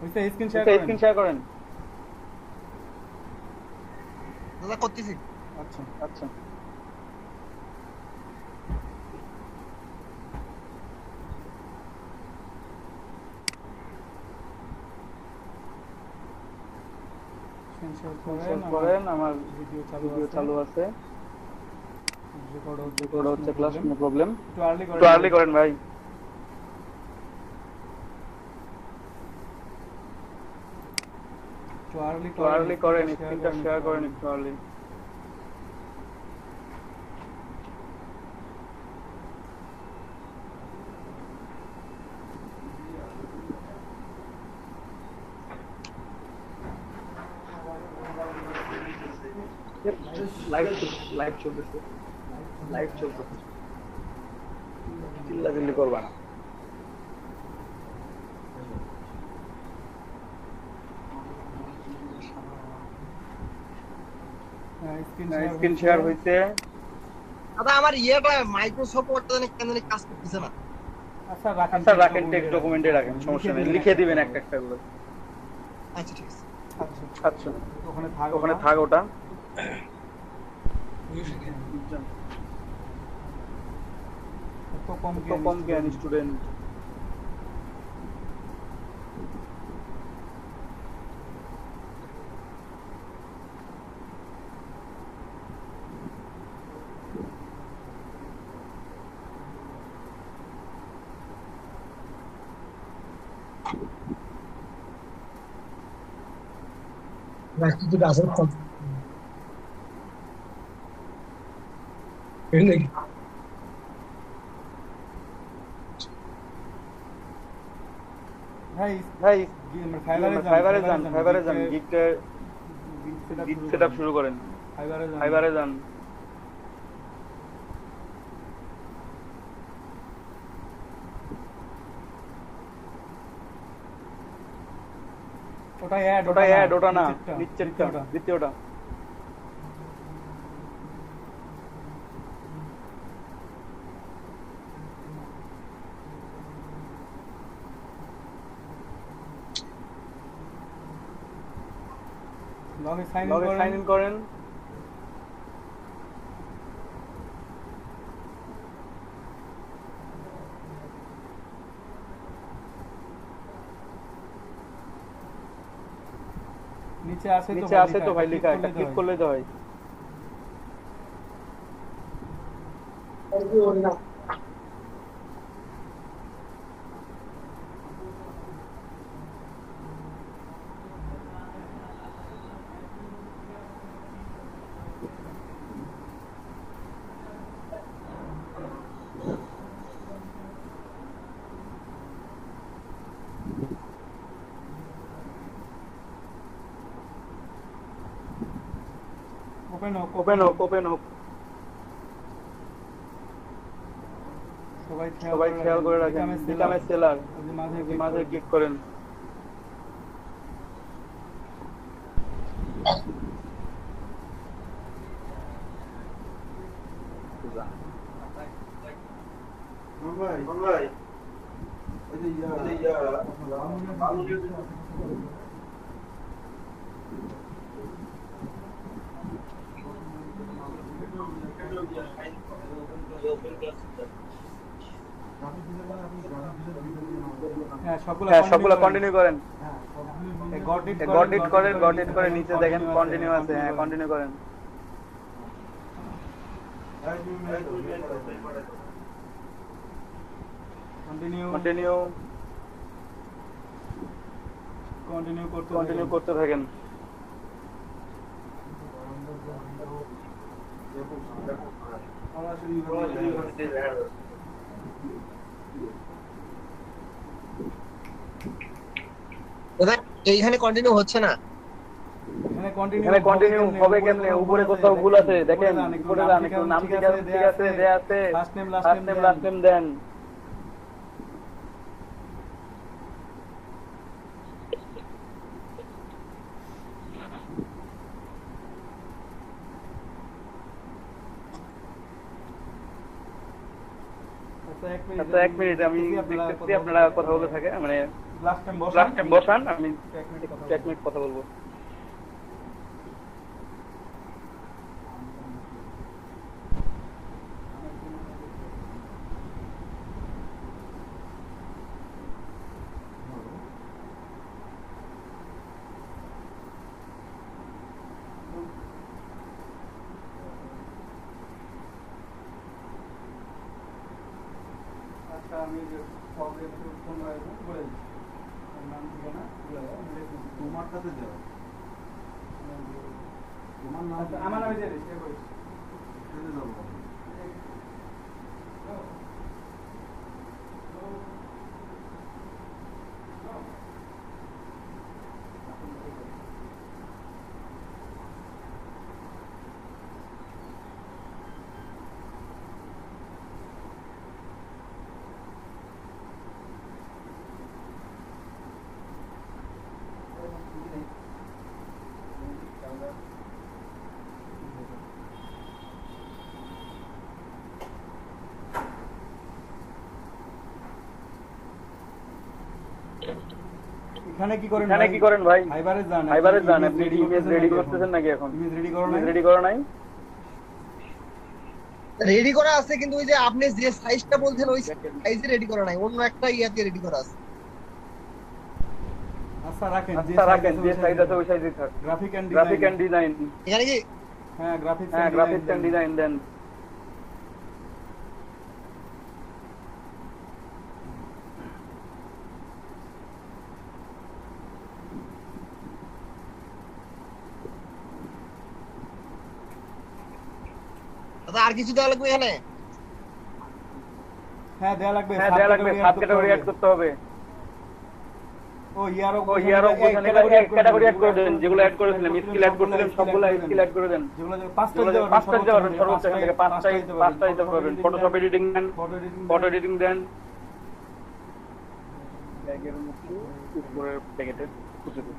হইছে screen screen share করেন। দাদা করতেছি। আচ্ছা আচ্ছা স্ক্রিন শেয়ার শেয়ার করেন, আমার ভিডিও ভিডিও চালু আছে, রেকর্ড রেকর্ড হচ্ছে ক্লাস, কোনো প্রবলেম। একটু আর্লি একটু আর্লি করেন ভাই। একটু আর্লি করেন, স্ক্রিনটা শেয়ার করেন একটু আর্লি। লাইভ লাইভ চলতেছে, লাইভ চলতেছে, চিল্লাচিল্লি করবা না। স্ক্রিন শেয়ার হইছে। দাদা আমার ইয়েটা মাইক্রোসফট ওয়ার্ডটা কেন জানি কাজ করতেছে না। আচ্ছা রাখেন, টেক্সট ডকুমেন্টে রাখেন, সমস্যা নেই, লিখে দিবেন একটা একটা করে। আচ্ছা ঠিক আছে। আচ্ছা ওখানে থাক ওটা। তো কম জ্ঞান স্টুডেন্ট। রাষ্ট্রপতি আসল নাকি ভাই ফাইবারে যান, গিগ সেটআপ শুরু করেন। ফাইবারে যান। ওটা অ্যাড, ওটা না, নিচেরটা, দ্বিতীয়টা। লগে সাইন ইন করেন। নিচে আছে তো ভাই লেখা, একটা ক্লিক করলে তো হয়। ওপেন হোক। সবাই খেয়াল করে রাখেন, বিকাম এ সেলার মাঝে ক্লিক করেন। সবগুলো কন্টিনিউ করেন। গট ইট করেন, নিচে দেখেন কন্টিনিউ আছে। হ্যাঁ, কন্টিনিউ করেন। কন্টিনিউ করতে থাকেন। দাদা এইখানে কন্টিনিউ হচ্ছে না। এখানে কন্টিনিউ হবে কেমনে? উপরে কোথাও ভুল আছে দেখেন, উপরে যান, একটু নাম ঠিক আছে, দেয়া আছে, ফার্স্ট নেম লাস্ট নেম দেন। আচ্ছা, এক মিনিট, আমি দেখতেছি আপনারা কথা বলতে থাকে, মানে লাস্ট টাইম বসান, আমি এক মিনিট কথা বলবো। এক মিনিট কথা বলবো। আচ্ছা আমি যে ফর্মে ফোন রাখবো বলে দিচ্ছি নাম ঠিকানা বলে দাও তোমার কাছে যাও তোমার নাম আচ্ছা আমার নামে দিয়ে দিচ্ছি কেটে যাবো এখানে কি করেন ভাই? ফাইবারে যান, আপনি ইমেজ রেডি করতেছেন নাকি এখন? ইমেজ রেডি করো নাই? রেডি করা আছে, কিন্তু ওই যে আপনি যে সাইজটা বলছেন ওই সাইজে রেডি করা নাই, অন্য একটা ইয়াতে রেডি করা আছে। আচ্ছা রাখেন, যে সাইজ আছে ওই সাইজই থাক। গ্রাফিক এন্ড ডিজাইন, এখানে কি হ্যাঁ গ্রাফিক্স এন্ড ডিজাইন দেন। দাদা আর কিছু দেওয়া লাগবে এখানে? হ্যাঁ দেয়া লাগবে, সাব ক্যাটাগরি অ্যাড করতে হবে। ও ইয়ারো ক্যাটাগরি অ্যাড করে দেন, যেগুলো অ্যাড করেছিলাম, স্কিল অ্যাড করেছিলাম, সবগুলো স্কিল অ্যাড করে দেন। যেগুলো পাঁচটা দিতে পারবেন, সর্বোচ্চ এখান থেকে পাঁচটা দিতে পারবেন। ফটোশপ এডিটিং দেন, ফটো এডিটিং দেন। ব্যাগের মধ্যে উপরের প্যাকেটে খুঁজে দিন,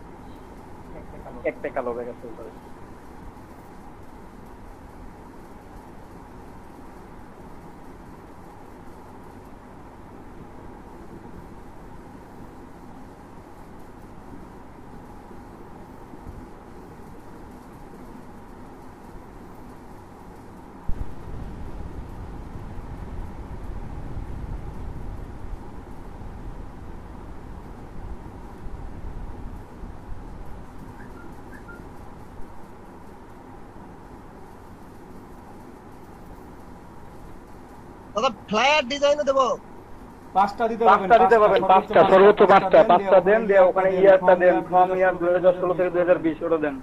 একটা কালো ব্যাগ আছে উপরে। দাদা ফ্লায়ার ডিজাইনও দেবো? পাঁচটা দিতে পারবেন, সর্বোচ্চ পাঁচটা দেন, দিয়ে ওখানে ইয়ারটা দেন, ফ্রম ইয়ার 2016 থেকে 2020 ওটা দেন।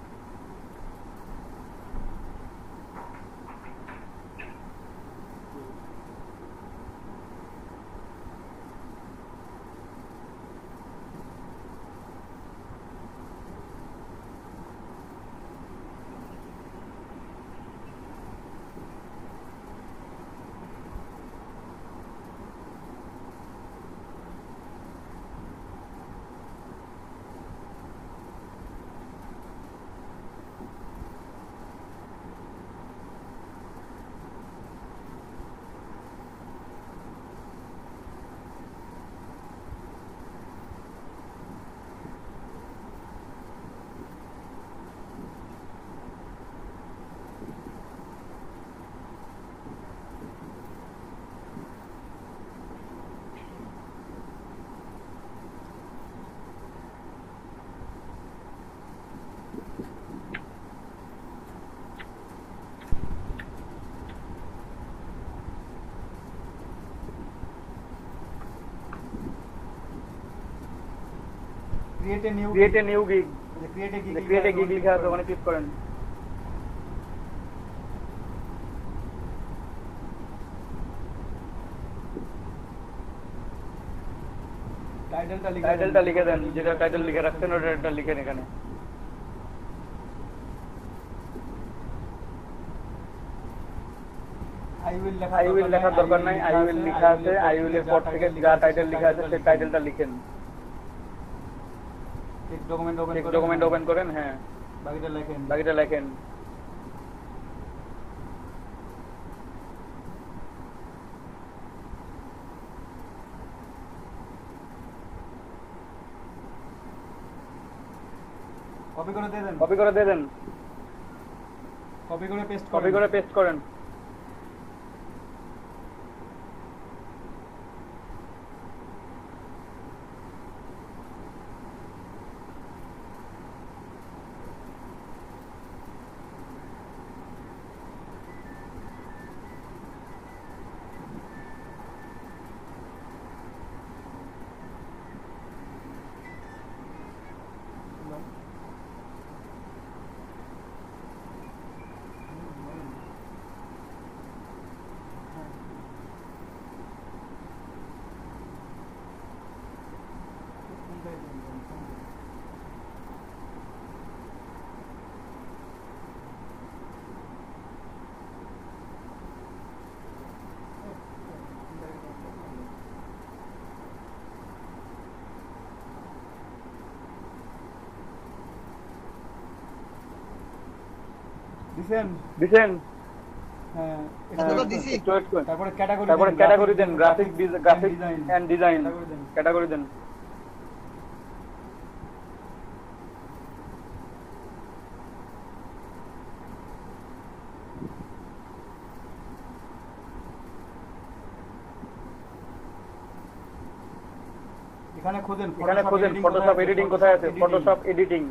Create a new gig, create a gig লেখা আছে, ওখানে ক্লিক করেন। টাইটেলটা লিখে দেন, যেটা টাইটেল লিখে রাখছেন ওটা লিখেন এখানে। আই উইল লেখার দরকার নাই, আই উইল লেখা আছে। আই উইল এর পর থেকে যা টাইটেল লেখা আছে সেই টাইটেলটা লিখেন। টেক্সট ডকুমেন্ট ওপেন করেন, হ্যাঁ বাকিটা লেখেন। কপি করে দিয়ে দেন, কপি করে দিয়ে দেন, কপি করে পেস্ট কপি করে পেস্ট করেন। দিছেন? দিছেন? হ্যাঁ, এটা তো দিছি। একটু wait করেন। তারপরে ক্যাটাগরি তারপরে ক্যাটাগরি দেন, গ্রাফিক এন্ড ডিজাইন, ক্যাটাগরি দেন। ক্যাটাগরি দেন। এখানে খোঁজেন ফটোশপ এডিটিং কোথায় আছে, ফটোশপ এডিটিং।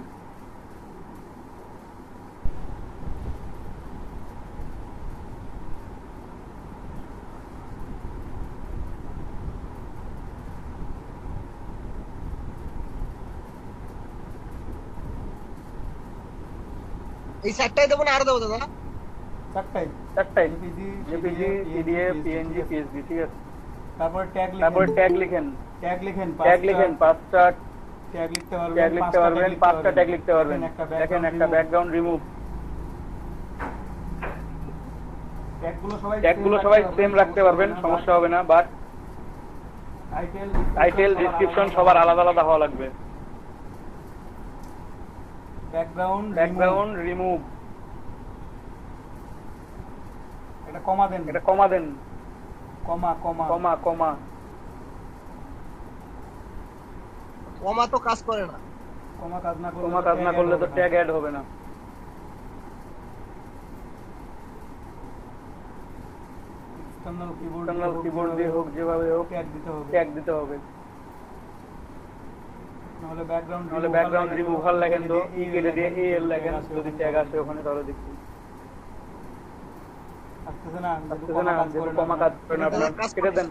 এই চারটাই দেবো না আরো দেবো দাদা? চারটাই চারটাই, JPG, JPG, PDF, PNG, PSD, ঠিক আছে। তারপরে তারপরে ট্যাগ লিখেন, ট্যাগ লিখেন ট্যাগ লিখেন, 5টা ট্যাগ লিখতে পারবেন, ট্যাগ লিখতে পারবেন, 5টা ট্যাগ লিখতে পারবেন। দেখেন একটা ব্যাকগ্রাউন্ড রিমুভ। ট্যাগগুলো সবাই সেম রাখতে পারবেন, সমস্যা হবে না, বাট টাইটেল ডেসক্রিপশন সবার আলাদা আলাদা হওয়া লাগবে। ব্যাকগ্রাউন্ড রিমুভ, এটা কমা দেন, এটা কমা দেন, কমা কমা কমা কমা। কমা তো কাজ করে না। কমা কাজ না করলে কমা কাজ না করলে তো ট্যাগ অ্যাড হবে না। এক্সটার্নাল কিবোর্ড দিয়ে হোক, যেভাবে হোক ট্যাগ দিতে হবে, ট্যাগ দিতে হবে। নাহলে ব্যাকগ্রাউন্ড রিমুভাল লেখেন তো, ই কেটে দিয়ে এল লেখেন, যদি ট্যাগ আসে ওখানে তাহলে দেখি। আসতেছে না, আসতেছে না, যেহেতু কমা কাজ করে না আপনার, কেটে দেন,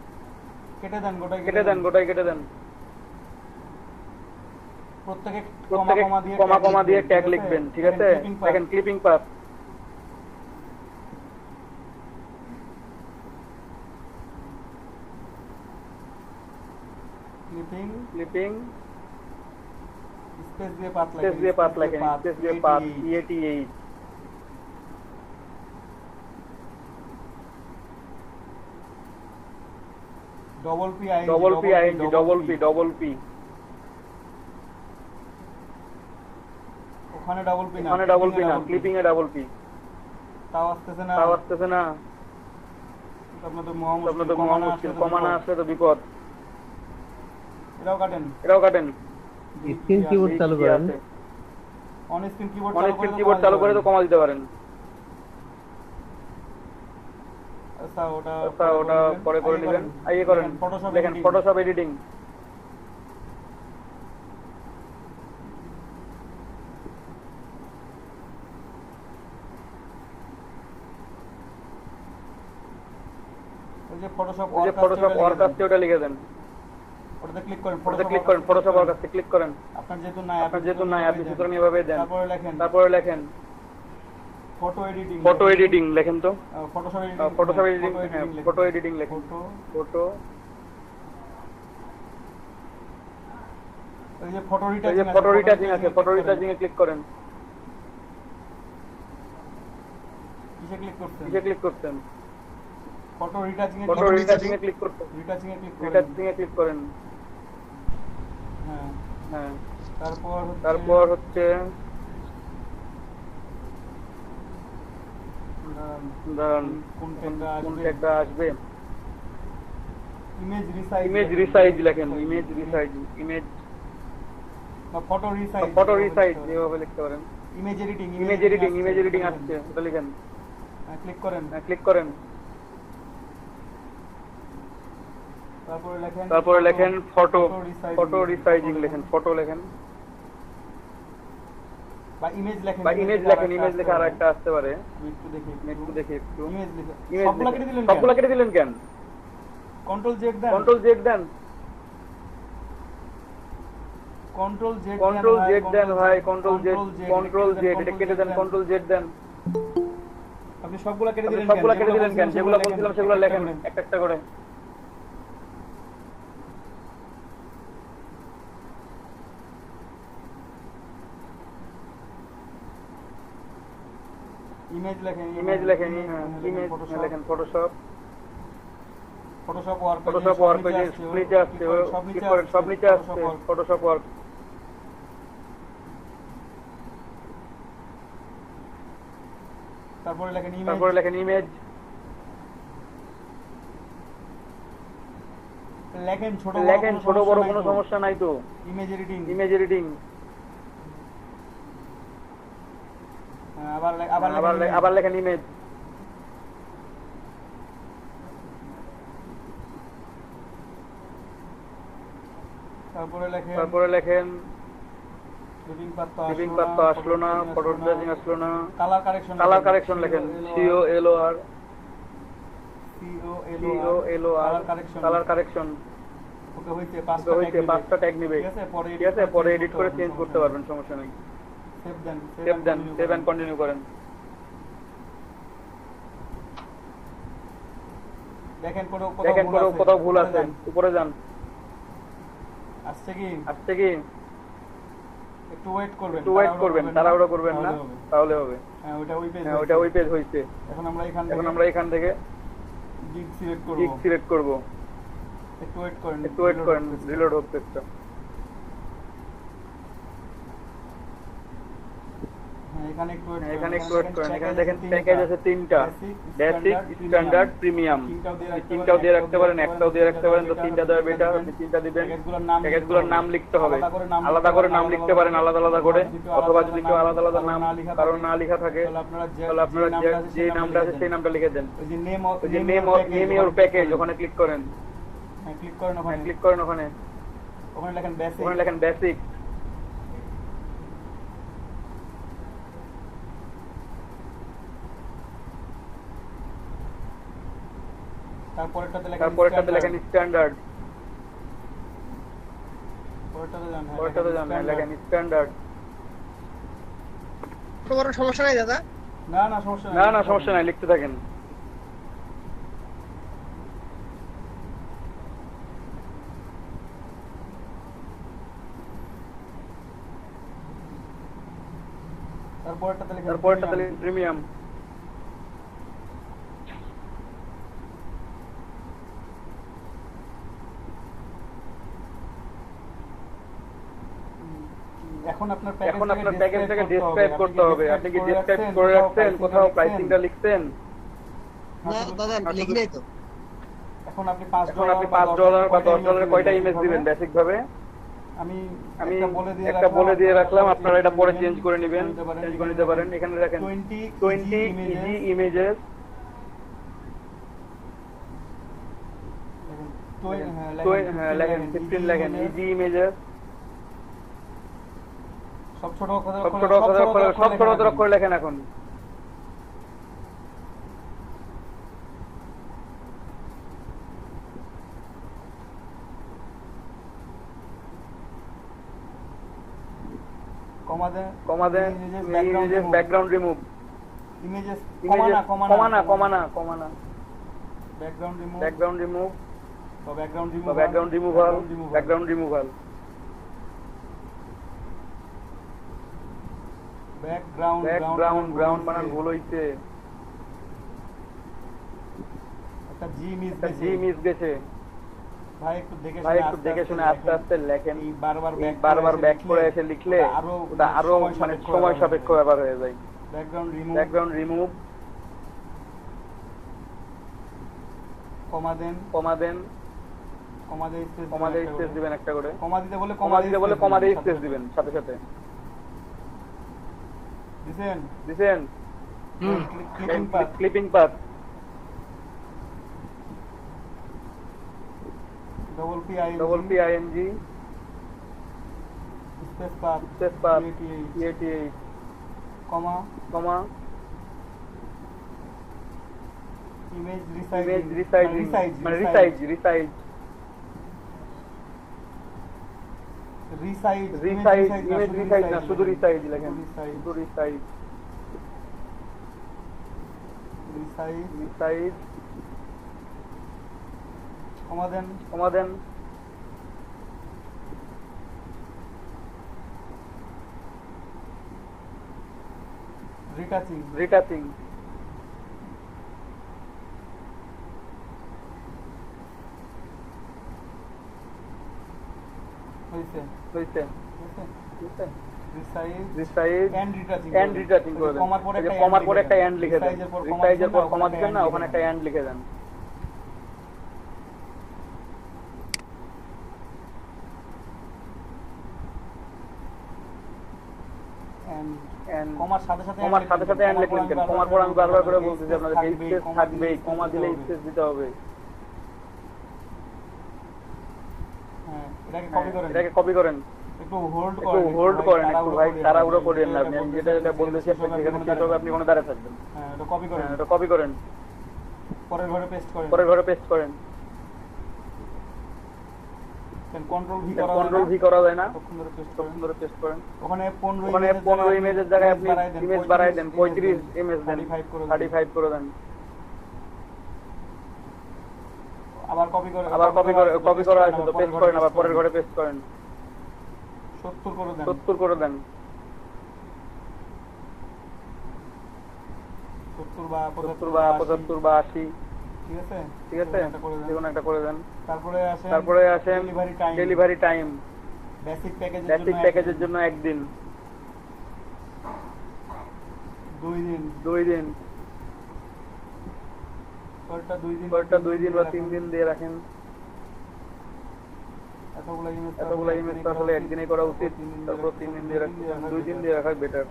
কেটে দেন, গোটাই কেটে দেন। প্রত্যেকে কমা দিয়ে ট্যাগ লিখবেন, ঠিক আছে। দেখেন ক্লিপিং পাথ, ক্লিপিং স্পেস দিয়ে পাথ লেখেন, স্পেস দিয়ে path, EATH। Double P ING, double P. ওখানে ডবল পি না, ক্লিপিং এ ডবল পি। তাও আসতেছে না, আপনাদের মহা মুশকিল, কমা না আসলে তো বিপদ। এটাও কাটেন। স্ক্রিন কিবোর্ড চালু করেন, অন স্ক্রিন কিবোর্ড চালু করে তো কমা দিতে পারেন। আচ্ছা, ওটা পরে করে নেবেন। ইয়ে করেন, দেখেন ফটোশপ এডিটিং। ওই যে ফটোশপ ওয়ার্কাস্টে ওটা লিখে দেন। ওটাতে ক্লিক করেন, ফটোশপ ওয়ার্কাস্টে ক্লিক করেন। আপনার যেহেতু নাই আপনি সুতরাং এভাবে দেন। তারপরে লেখেন ফটো এডিটিং লেখেন তো, ফটোশপ এডিটিং, ফটো এডিটিং লেখেন। ফটো, এই যে ফটো রিটাচিং আছে, ফটো রিটাচিং এ ক্লিক করেন। কিসে ক্লিক করছেন? ফটো রিটাচিং এ ক্লিক করছেন। রিটাচিং এ ক্লিক করেন। হ্যাঁ, তারপর হচ্ছে কোন ট্যাগটা আসবে, ইমেজ রিসাইজ লেখেন, ইমেজ বা ফটো রিসাইজ যেভাবে লিখতে পারেন। ইমেজ এডিটিং ইমেজ এডিটিং আসছে, ওটা লিখেন। ক্লিক করেন, ক্লিক করেন, তারপরে লেখেন ফটো রিসাইজিং লেখেন, ফটো লেখেন বা ইমেজ বা ইমেজ লেখেন, ইমেজ লেখা আর একটা আসতে পারে। আমি একটু দেখি একটু ইমেজ লিখে ইমেজ সবগুলা কেটে দিলেন কেন? কন্ট্রোল জেড দেন, কন্ট্রোল জেড দেন ভাই, কন্ট্রোল জেড, এটা কেটে দেন, কন্ট্রোল জেড দেন। আপনি সবগুলা কেটে দিলেন কেন? যেগুলো বলছিলাম সেগুলো লেখেন একটা একটা করে। ইমেজ লেখেন, ইমেজ লেখেন, ইমেজ লেখেন, ফটোশপ ওয়ার্ক পেজে নিচে আসছে, সব নিচে আসছে, ফটোশপ ওয়ার্ক। তারপরে লেখেন ইমেজ, লেখেন ছোট বড় কোনো সমস্যা নাই তো। ইমেজ এডিটিং আবার লেখেন ইমেজ। তারপরে লেখেন লিভিং পাথ তো আসলো না, ফটো ট্রেসিং আসলো না, কালার কারেকশন লেখেন COLOR কালার কারেকশন। ওকে হইছে হইছে 5টা ট্যাগ নেবে, ঠিক আছে? পরে এডিট করে চেঞ্জ করতে পারবেন, সমস্যা নেই। সেভ দেন, সেভ এন্ড কন্টিনিউ করেন। দেখেন কোথাও ভুল আছে, উপরে যান। আসছে কি একটু ওয়েট করবেন, তাড়াহুড়ো করবেন না, তাহলে হবে। হ্যাঁ ওটা ওই পেজ হইছে। এখন আমরা এখান থেকে গিগ সিলেক্ট করব। একটু ওয়েট করেন, রিলোড হচ্ছে একটা। এখানে একটু ওয়েট করেন। এখানে দেখেন প্যাকেজ আছে 3টা, বেসিক, স্ট্যান্ডার্ড, প্রিমিয়াম। তিনটাও দিয়ে রাখতে পারেন, একটাও দিয়ে রাখতে পারেন, তো 3টা দেওয়া বেটার। 3টা দিবেন। প্যাকেজগুলোর নাম লিখতে হবে, আলাদা করে নাম লিখতে পারেন, আলাদা করে। অথবা যদি কেউ আলাদা নাম কারণ না লেখা থাকে, তাহলে আপনারা যে নামটা আছে সেই নামটা লিখে দেন। ওই যে নেম ইওর প্যাকেজ, ওখানে ক্লিক করেন। ওখানে লেখেন বেসিক। তারপরেরটাতে লেখেন স্ট্যান্ডার্ড। পরেরটাতে যান, লেখেন স্ট্যান্ডার্ড। কোনো সমস্যা নাই দাদা? না সমস্যা নাই, লিখতে থাকেন। তারপরেরটাতে লেখেন প্রিমিয়াম। এখন আপনার প্যাকেজটাকে ডেসক্রাইব করতে হবে। আপনি কি ডেসক্রাইব করে রাখছেন কোথাও? প্রাইসিংটা লিখছেন? না দাদা লিখি নাই তো। এখন আপনি $5 বা $10 কয়টা ইমেজ দিবেন বেসিক ভাবে? আমি একটা বলে দিয়ে রাখলাম, আপনারা এটা পরে চেঞ্জ করে নেবেন, চেঞ্জ করে নিতে পারেন। এখানে রাখেন 20 ইজি ইমেজেস। লেখেন 15 লেখেন ইজি ইমেজেস। সব ছোট অক্ষরে লেখেন। এখন কমা দেন ইমেজেস ব্যাকগ্রাউন্ড রিমুভ। ইমেজেস কমানা ব্যাকগ্রাউন্ড রিমুভ বা ব্যাকগ্রাউন্ড রিমুভাল। ব্যাকগ্রাউন্ড বানান ভুল হইছে, একটা জি মিস গেছে। ভাই একটু দেখে শুনে আস্তে আস্তে লেখেন। বারবার ব্যাক করে এসে লিখলে ওটা আরো মানে সময় সাপেক্ষ ব্যাপার হয়ে যায়। ব্যাকগ্রাউন্ড রিমুভ, কমা দেন কমা দিয়ে স্পেস কমা দিয়ে স্পেস দিবেন একটা করে, কমা দিতে বলে কমা দিতে বলে কমা দিয়ে স্পেস দিবেন সাথে সাথে। দিছেন clipping path, double P I N G space path EATH comma comma image resizing মানে রিসাইজ ইমেজ রিসাইজ না, শুধু রিসাইজ লেখেন, শুধু রিসাইজ কমা দেন রিটাচিং হইছে রিসাইজ এন্ড রিটাচিং করে দেন। কমার পরে একটা এন্ড লিখে দেন, রিসাইজের পর কমা দিবেন না, ওখানে একটা এন্ড লিখে দেন। কমার সাথে সাথে এন্ড লিখলেন কেন? কমার পর আমি বারবার করে বলতেছি আপনাদের স্পেস থাকবেই, কমা দিলে স্পেস দিতে হবে। এটাকে কপি করেন, একটু হোল্ড করেন একটু ভাই, তাড়াহুড়ো করেন না। আমি যেটা বলতেছি আপনাকে সেখানে শেষ হবে, আপনি কোনো দাঁড়িয়ে থাকবেন। এটা কপি করেন, পরের ঘরে পেস্ট করেন। কন্ট্রোল ভি করা যায় না, তখন ধরে পেস্ট করেন। ওখানে 15 ইমেজের জায়গায় আপনি ইমেজ বাড়াই দেন, 35 ইমেজ দেন, 35 করে দেন। আবার কপি করা আছে তো পেস্ট করেন, আবার পরের ঘরে পেস্ট করেন। 70 করে দেন। 70 বা 75 বা 80, ঠিক আছে যেকোনো একটা করে দেন। তারপরে আসেন ডেলিভারি টাইম, বেসিক প্যাকেজের জন্য 1 দিন, 2 দিন, পরটা 2 দিন বা 3 দিন দিয়ে রাখেন। এতগুলো ইমেজ তো আসলে একদিনেই করা উচিত, তারপর 3 দিন দিয়ে রাখেন, 2 দিন দিয়ে রাখা বেটার।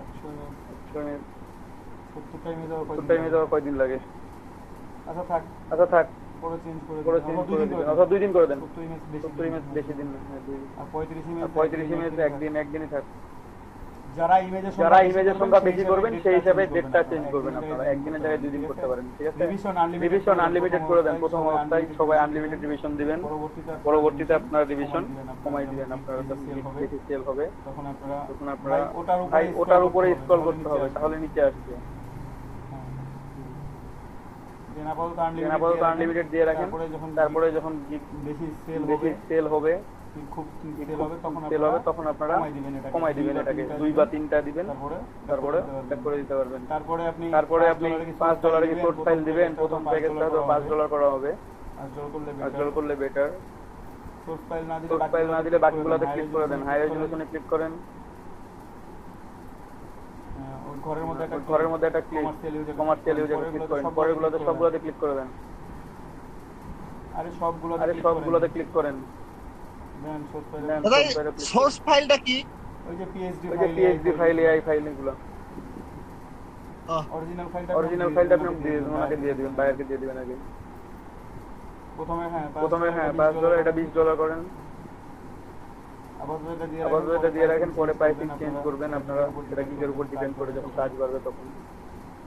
70 টাইমে যাওয়া কয়দিন লাগে? আচ্ছা থাক, পরে চেঞ্জ করে দিবেন, অথবা 2 দিন করে দেন। 70 ইমেজ বেশি দিন না, 2 দিন। আর 35 ইমেজ একদিনই থাক। যারা ইমেজের সংখ্যা বেশি করবেন সেই হিসাবে ডেটটা চেঞ্জ করবেন আপনারা, একদিনের জায়গায় 2 দিন করতে পারেন, ঠিক আছে? রিভিশন আনলিমিটেড করে দেন। প্রথম অবস্থায় সবাই আনলিমিটেড রিভিশন দিবেন, পরবর্তীতে আপনারা রিভিশন কমাই দিবেন। আপনারা বেশি সেল হবে তখন আপনারা ভাই ওটার উপরে স্ক্রল করতে হবে, তাহলে নিচে আসবে। আপাতত আনলিমিটেড দিয়ে রাখেন, তারপরে যখন বেশি সেল হবে তখন আপনারা কমাই দিবেন, এটাকে 2 বা 3টা দিবেন, তারপরে করে দিতে পারবেন। তারপরে আপনি $5 কি সোর্স ফাইল দিবেন। প্রথম প্যাকেজটা তো $5 করা হবে, আজকাল করলে বেটার। সোর্স ফাইল না দিলে বাকিগুলোতে ক্লিক করে দেন, হাই রেজোলিউশনে ক্লিক করেন। ঘরের মধ্যে একটা ক্লিক, কমার্শিয়াল ইউজারে ক্লিক করেন, পরেরগুলোতে সবগুলোতে ক্লিক করে দেন। আরে সবগুলোতে ক্লিক করেন। সোর্স ফাইলটা কি? ওই যে পিএইচডি ফাইল, এআই ফাইল, এগুলো অরিজিনাল ফাইলটা আপনি ওনাকে দিয়ে দিবেন, বায়ারকে দিয়ে দিবেন আগে। প্রথমে $5, এটা $20 করেন। আপাতত এটা দিয়ে রাখেন, পরে প্রাইসিং চেঞ্জ করবেন আপনারা, সেটা কিসের উপর ডিপেন্ড করে, যখন কাজ বাড়বে তখন।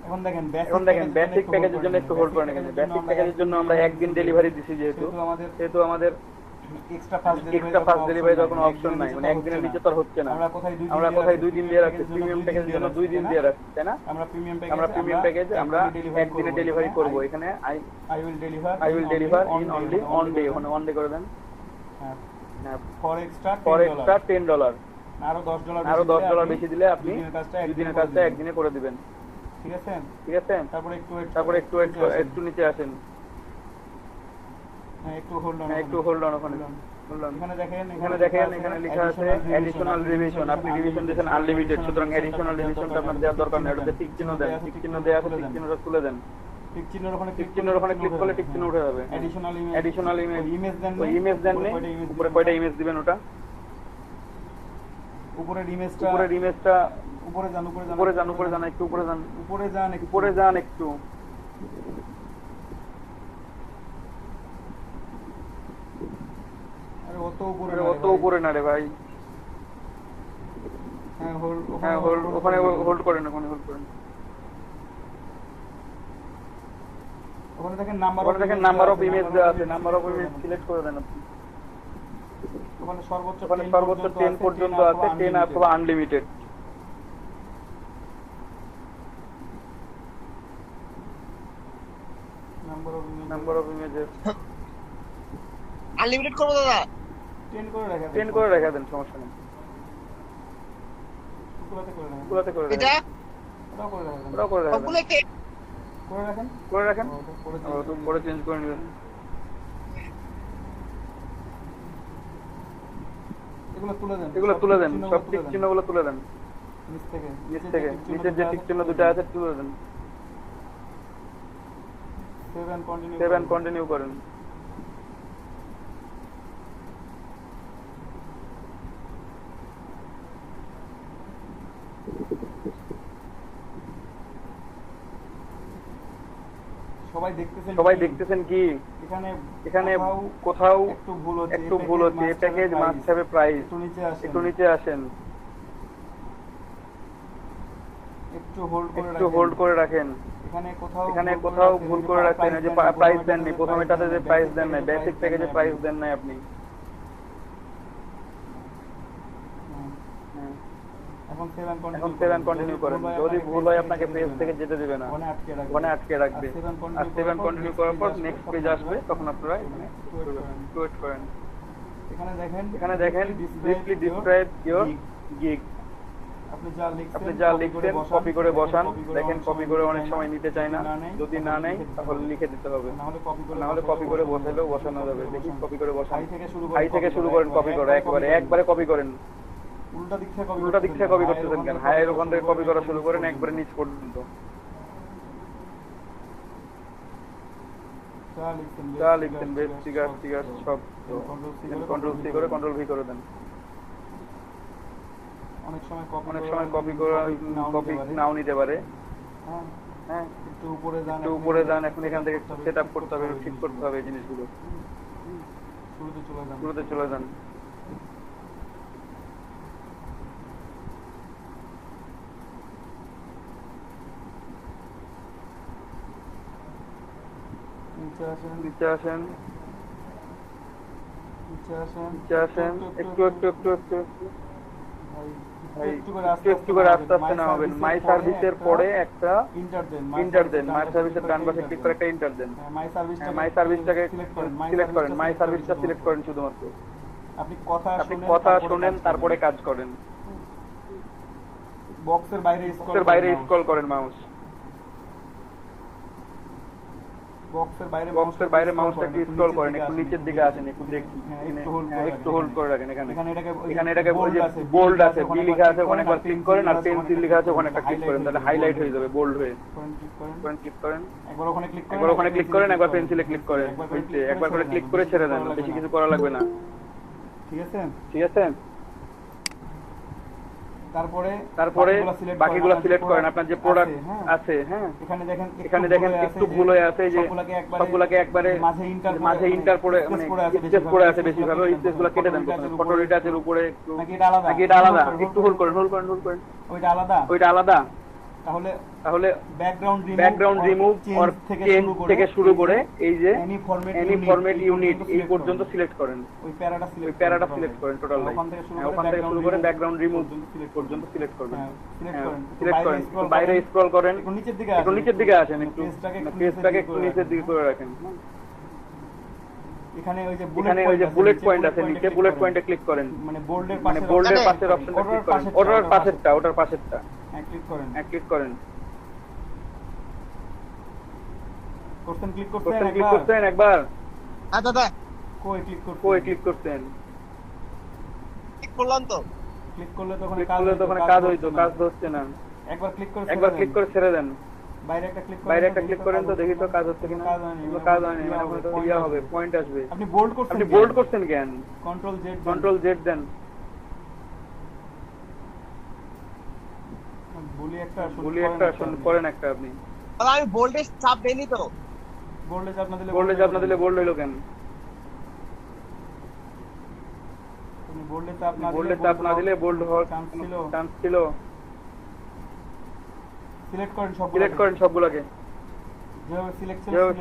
এখন দেখেন বেসিক প্যাকেজের জন্য একটু হোল্ড করেন। এখানে বেসিক প্যাকেজের জন্য আমরা 1 দিন ডেলিভারি দিছি, যেহেতু আমাদের এক্সট্রা ফাস্ট ডেলিভারি দেওয়ার কোনো অপশন নাই, মানে 1 দিনের নিচে তো হচ্ছে না। আমরা কোথায় 2 দিন দিয়ে রাখছি, প্রিমিয়াম প্যাকেজের জন্য 2 দিন দিয়ে রাখছি, তাই না? আমরা প্রিমিয়াম প্যাকেজ আমরা 1 দিনে ডেলিভারি করব। এখানে I will deliver in only on day, ওখানে অন ডে করে দেন। ফর এক্সট্রা $10, আরো $10 বেশি দিলে আপনি 2 দিনের কাজটা 1 দিনে করে দিবেন, ঠিক আছে? তারপরে একটু নিচে আসেন, একটু হোল্ড অন। ওখানে এখানে দেখেন, এখানে লেখা আছে অ্যাডিশনাল রিভিশন। আপনি রিভিশন দিয়েছেন আনলিমিটেড, সুতরাং অ্যাডিশনাল রিভিশনটা আপনার দেওয়ার দরকার নেই। ওটাতে টিক চিহ্ন দেন, টিক চিহ্ন দেওয়া আছে, টিক চিহ্নটা তুলে দেন। টিক চিহ্নের ওখানে টিক চিহ্নের ওখানে ক্লিক করলে টিক চিহ্ন উঠে যাবে। অ্যাডিশনাল ইমেজ দেন ওই ইমেজ দেন নে, উপরে কয়টা ইমেজ দিবেন ওটা, উপরের ইমেজটা উপরে যান উপরে যান একটু উপরে যান, উপরে যান একটু। আরে অত উপরে না রে ভাই। হ্যাঁ ওখানে হোল্ড করেন, ওখানে হোল্ড করেন। ওখানে দেখেন নাম্বার অফ ইমেজ দেওয়া আছে, নাম্বার অফ ইমেজ সিলেক্ট করে দেন আপনি। ওখানে সর্বোচ্চ ওখানে সর্বোচ্চ 10 পর্যন্ত আছে, 10 অথবা unlimited. Number of images unlimited করবো দাদা? 10 করে রেখে দেন, সমস্যা নেই। গুলাতে করে এটা দেন, ওটাও করে দেন, সবগুলো একটা করে রাখেন। পরে চেঞ্জ করে নেবেন। এগুলো তুলে দেন, সব টিক চিহ্নগুলো তুলে দেন নিচ থেকে। নিচের যে টিক চিহ্ন দুটো আছে তুলে দেন। সেভ এন্ড কন্টিনিউ করেন। সবাই দেখতেছেন কি এখানে কোথাও একটু ভুল হচ্ছে। এই package must have a price. একটু নিচে আসেন, একটু হোল্ড করে রাখেন। এখানে কোথাও ভুল করে রাখছেন, যে প্রাইস দেননি, প্রথমেটাতে যে প্রাইস দেন নাই, বেসিক প্যাকেজে প্রাইস দেন নাই আপনি। এখন সেভ এন্ড কন্টিনিউ করেন। যদি ভুল হয় আপনাকে পেজ থেকে যেতে দিবে না, ওখানে আটকে রাখবে। আর সেভ এন্ড কন্টিনিউ করার পর নেক্সট পেজ আসবে, তখন আপনারা এখানে ওয়েট করেন। এখানে দেখেন ব্রিফলি ডিসক্রাইব ইওর গিগ। আপনি যা লিখছেন কপি করে বসান। দেখেন কপি করে অনেক সময় নিতে চায় না, যদি না নেয় তাহলে লিখে দিতে হবে, না হলে কপি করে বসালেও বসানো যাবে। দেখি কপি করে বসান, হাই থেকে শুরু করেন কপি করে, একবারে কপি করেন। উল্টা দিক থেকে কপি করতেছেন কেন? হাইয়ের ওখান থেকে কপি করা শুরু করেন একবারে নিচ পর্যন্ত। যা লিখছেন বেস ফিগার সব কন্ট্রোল সি করে কন্ট্রোল ভি করে দেন। অনেক সময় কপি নাও নিতে পারে। হ্যাঁ, একটু উপরে যান। এখন এখান থেকে সেট আপ করতে হবে, ঠিক করতে হবে এই জিনিসগুলো। শুরুতে চলে যান। নিচে আসেন, একটু করে আস্তে আস্তে নামাবেন। মাই সার্ভিসের পরে একটা ইন্টার দেন। মাই সার্ভিসের ডান পাশে ক্লিক করে একটা ইন্টার দেন। মাই সার্ভিসটাকে সিলেক্ট করেন, মাই সার্ভিসটা সিলেক্ট করেন শুধুমাত্র। আপনি কথা শোনেন, তারপরে কাজ করেন। বক্সের বাইরে স্ক্রল করেন মাউস। বক্সের বাইরে মাউসটাকে স্ক্রল করেন, একটু নিচের দিকে আসেন, একটু হোল্ড করে রাখেন। এখানে এটাকে বোল্ড আছে, বি লেখা আছে, ওখানে একবার ক্লিক করেন। আর পেন্সিল লেখা আছে, ওখানে একটা ক্লিক করেন, তাহলে হাইলাইট হয়ে যাবে, বোল্ড হয়ে। ক্লিক করেন, একবার ওখানে ক্লিক করেন, একবার পেন্সিলে ক্লিক করেন। একবার করে ক্লিক করে ছেড়ে দেন, বেশি কিছু করা লাগবে না। ঠিক আছে? তারপরে বাকিগুলো সিলেক্ট করেন। আপনার যে প্রোডাক্ট আছে, হ্যাঁ, এখানে দেখেন একটু ভুল হয়ে আছে, যে সবগুলাকে একবারে মাঝে ইন্টার পড়ে, মানে স্পেস পড়ে আছে বেশিরভাগ। ওই স্পেসগুলো কেটে দেন। ফটো রিটাচের উপরে একটু, নাকি এটা আলাদা? একটু হোল্ড করেন। ওইটা আলাদা। তাহলে ব্যাকগ্রাউন্ড রিমুভ অর চেঞ্জ থেকে শুরু করে এই যে এনি ফরম্যাট ইউনিট এই পর্যন্ত সিলেক্ট করেন। ওই প্যারাটা সিলেক্ট করেন টোটাল। ওখান থেকে শুরু করে ব্যাকগ্রাউন্ড রিমুভ পর্যন্ত সিলেক্ট করবেন। সিলেক্ট করেন, বাইরে স্ক্রল করেন, একটু নিচের দিকে আসেন, একটু পেজটাকে একটু নিচের দিকে করে রাখেন। এখানে ওই যে বুলেট পয়েন্ট আছে নিচে, বুলেট পয়েন্টে ক্লিক করেন। মানে বোল্ডের পাশের অপশনটা ক্লিক করেন। ওটার পাশেরটা ক্লিক করেন। ক্লিক করছেন একবার? হ্যাঁ দাদা, কই ক্লিক করছেন? ক্লিক করলাম তো। ক্লিক করলে তখন কাজ হইতো, কাজ হচ্ছে না। একবার ক্লিক করে ছেড়ে দেন। বাইরে একটা ক্লিক করেন তো দেখি তো কাজ হচ্ছে কিনা। কোনো কাজ হয়নি, মানে ওখানে তো ইয়া হবে, পয়েন্ট আসবে। আপনি বোল্ড আপনি বোল্ড করছেন কেন? কন্ট্রোল জেড কন্ট্রোল জেড দেন। বুলি একটা বলি একটা করেন একটা আপনি। দাদা আমি ভোল্টেজ চাপ দেইনি তো। বোল্ডে চাপ না দিলে বোল্ড হইলো কেন? বোল্ডে চাপ না দিলে বোল্ড হওয়ার চান্স ছিল। সিলেক্ট করেন সবগুলোকে। যেভাবে যেভাবে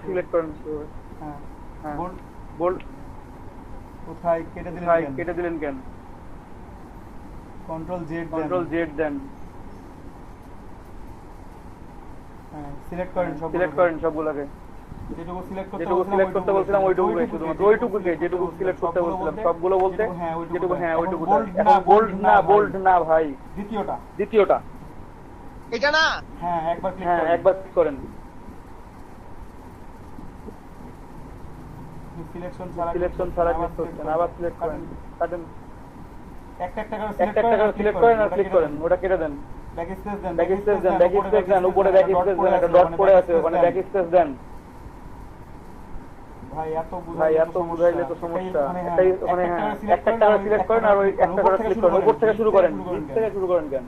সিলেক্ট করেন। হ্যাঁ বোল্ড কোথায় কেটে দিলেন কেন? কন্ট্রোল জেড দেন। হ্যাঁ সিলেক্ট করেন সবগুলোকে। যেটুকু সিলেক্ট করতে বলছিলাম ওইটুকুই, শুধুমাত্র ওইটুকুকে যেটুকু সিলেক্ট করতে বলছিলাম সবগুলো বলতে যেটুকু, হ্যাঁ ওইটুকু। বোল্ড না ভাই, দ্বিতীয়টা। এটা না? হ্যাঁ একবার ক্লিক করেন। সিলেকশন ছাড়া ক্লিক করছেন, আবার সিলেক্ট করেন, কাটেন। একটা করে সিলেক্ট করেন আর ক্লিক করেন, ওটা কেটে দেন। ব্যাক স্পেস দেন, উপরে ব্যাক স্পেস দেন, একটা ডট পড়ে আছে ওখানে ব্যাক স্পেস দেন। ভাই এত বুঝাইলে তো সমস্যা। ওখানে হ্যাঁ একটা করে সিলেক্ট করেন আর ওই একটা করে ক্লিক করেন, উপর থেকে শুরু করেন, নিচ থেকে শুরু করেন কেন?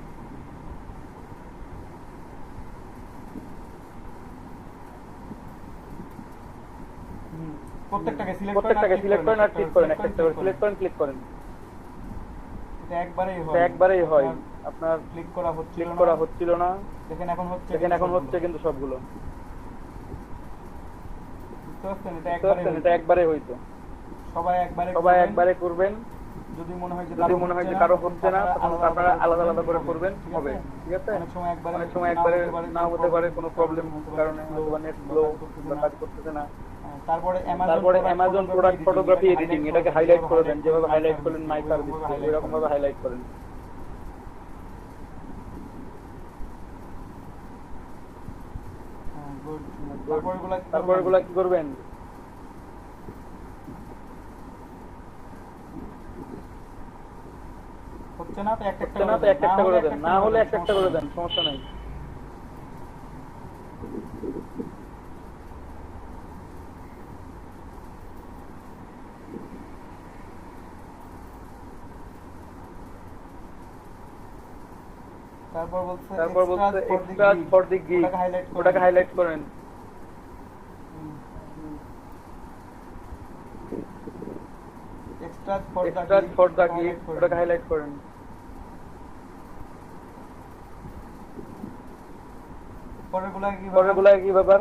প্রত্যেকটাকে সিলেক্ট করেন আর ক্লিক করেন, একটা করে সিলেক্ট করেন, ক্লিক করেন। এটা একবারেই হয়। আপনার ক্লিক করা হচ্ছিল না। দেখেন এখন হচ্ছে কিন্তু সবগুলো। এটা একবারেই হইতো। সবাই একবারে করবেন। যদি মনে হয় যে কারো হচ্ছে না, তখন আপনারা আলাদা করে করবেন, হবে। ঠিক আছে? অনেক সময় একবারে না হতে পারে, কোনো প্রবলেম কারণে, অথবা নেট স্লো বা কাজ করতেছে না। তারপরে অ্যামাজন প্রোডাক্ট ফটোগ্রাফি এডিটিং, এটাকে হাইলাইট করে দেন। যেভাবে হাইলাইট করলেন মাই সার্ভিস, এরকম ভাবে হাইলাইট করেন। তারপর এগুলা কি করবেন? হচ্ছে না তো একটা করে দেন, না হলে একটা করে দেন, সমস্যা নাই। তারপর বলছে এক্সট্রাজ ফর দি গিগ, ওটাকে হাইলাইট করেন। এক্সট্রাজ ফর দা গিগ, ওটাকে হাইলাইট করেন। পরেরগুলা কি ব্যাপার?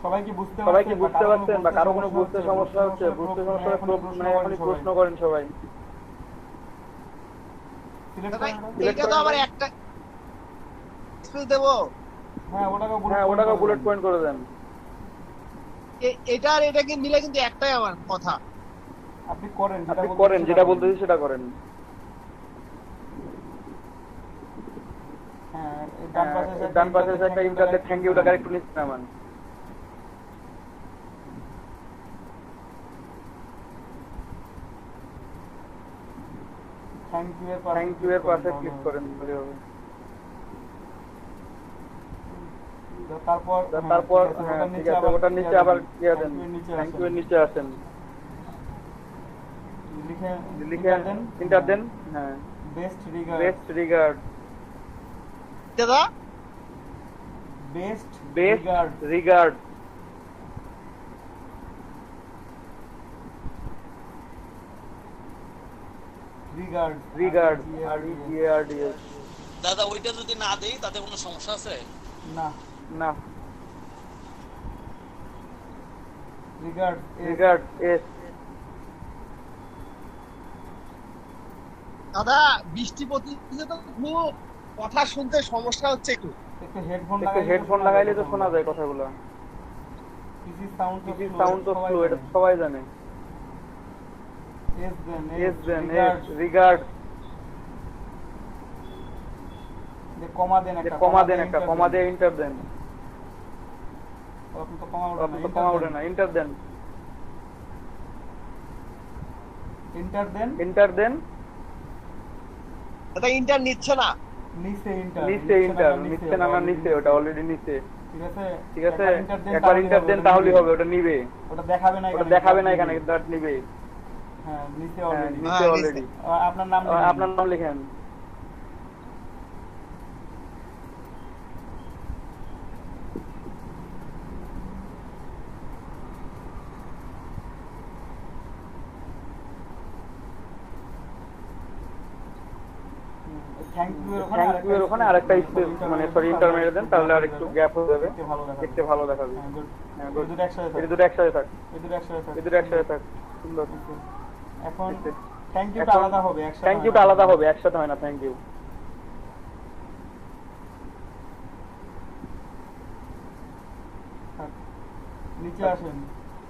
সবাই কি বুঝতে পারছেন বা কারো কোনো বুঝতে সমস্যা হচ্ছে? মানে এখনই প্রশ্ন করেন সবাই। এটা তো আবার একটা স্পেস দেব। হ্যাঁ ওটাকে বুলেট পয়েন্ট করে দেন। এটা আর এটা কি মিলে কিন্তু একটাই আমার কথা। আপনি করেন যেটা বলতেছি সেটা করেন। হ্যাঁ ডান পাশে একটা ইন্টারনেট থ্যাংক ইউ, ওটা একটু নিচে নামান। থ্যাংক ইউ এর পাশে ক্লিক করেন, তাহলে হবে। তারপর হ্যাঁ ঠিক আছে, ওটার নিচে আবার কি দেন, থ্যাংক ইউ এর নিচে আসেন, লিখে ইন্টার দেন। হ্যাঁ বেস্ট রিগার্ড দাদা, বেস্ট রিগার্ড। Regard REGARDS। দাদা ওইটা যদি না দেই তাতে কোনো সমস্যা আছে? না। Regard S. দাদা বৃষ্টি পড়তেছে তো খুব, কথা শুনতে সমস্যা হচ্ছে একটু। একটু হেডফোন লাগাইলে তো শোনা যায় কথাগুলো। পিসি সাউন্ড তো স্লো, এটা তো সবাই জানে। এস দেন রিগার্ড, যে কমা দেন একটা কমা দিয়ে ইন্টার দেন। আপনি তো কমা আপনি তো কমা ওঠে না, ইন্টার দেন। ইন্টার দেন। এটা ইন্টার নিচ্ছে না। নিচে নিচ্ছে না, নিচে, ওটা অলরেডি নিচে। ঠিক আছে, একবার একবার ইন্টার দেন তাহলেই হবে, ওটা নিবে। ওটা দেখাবে না এখানে, কিন্তু ওটা নিবে। হ্যাঁ নিচে হ্যাঁ, অলরেডি। নিচে অলরেডি। আপনার নাম আপনার নাম লিখেন। থ্যাংক ইউ এর ওখানে আরেকটা স্পেস, মানে সরি, ইন্টার মেরে দেন, তাহলে আর একটু গ্যাপ হয়ে যাবে, দেখতে ভালো দেখাবে। হ্যাঁ, good. এই দুটো একসাথে থাক। সুন্দর। এখন থ্যাংক ইউটা আলাদা হবে, একসাথে হয় না। Thank you.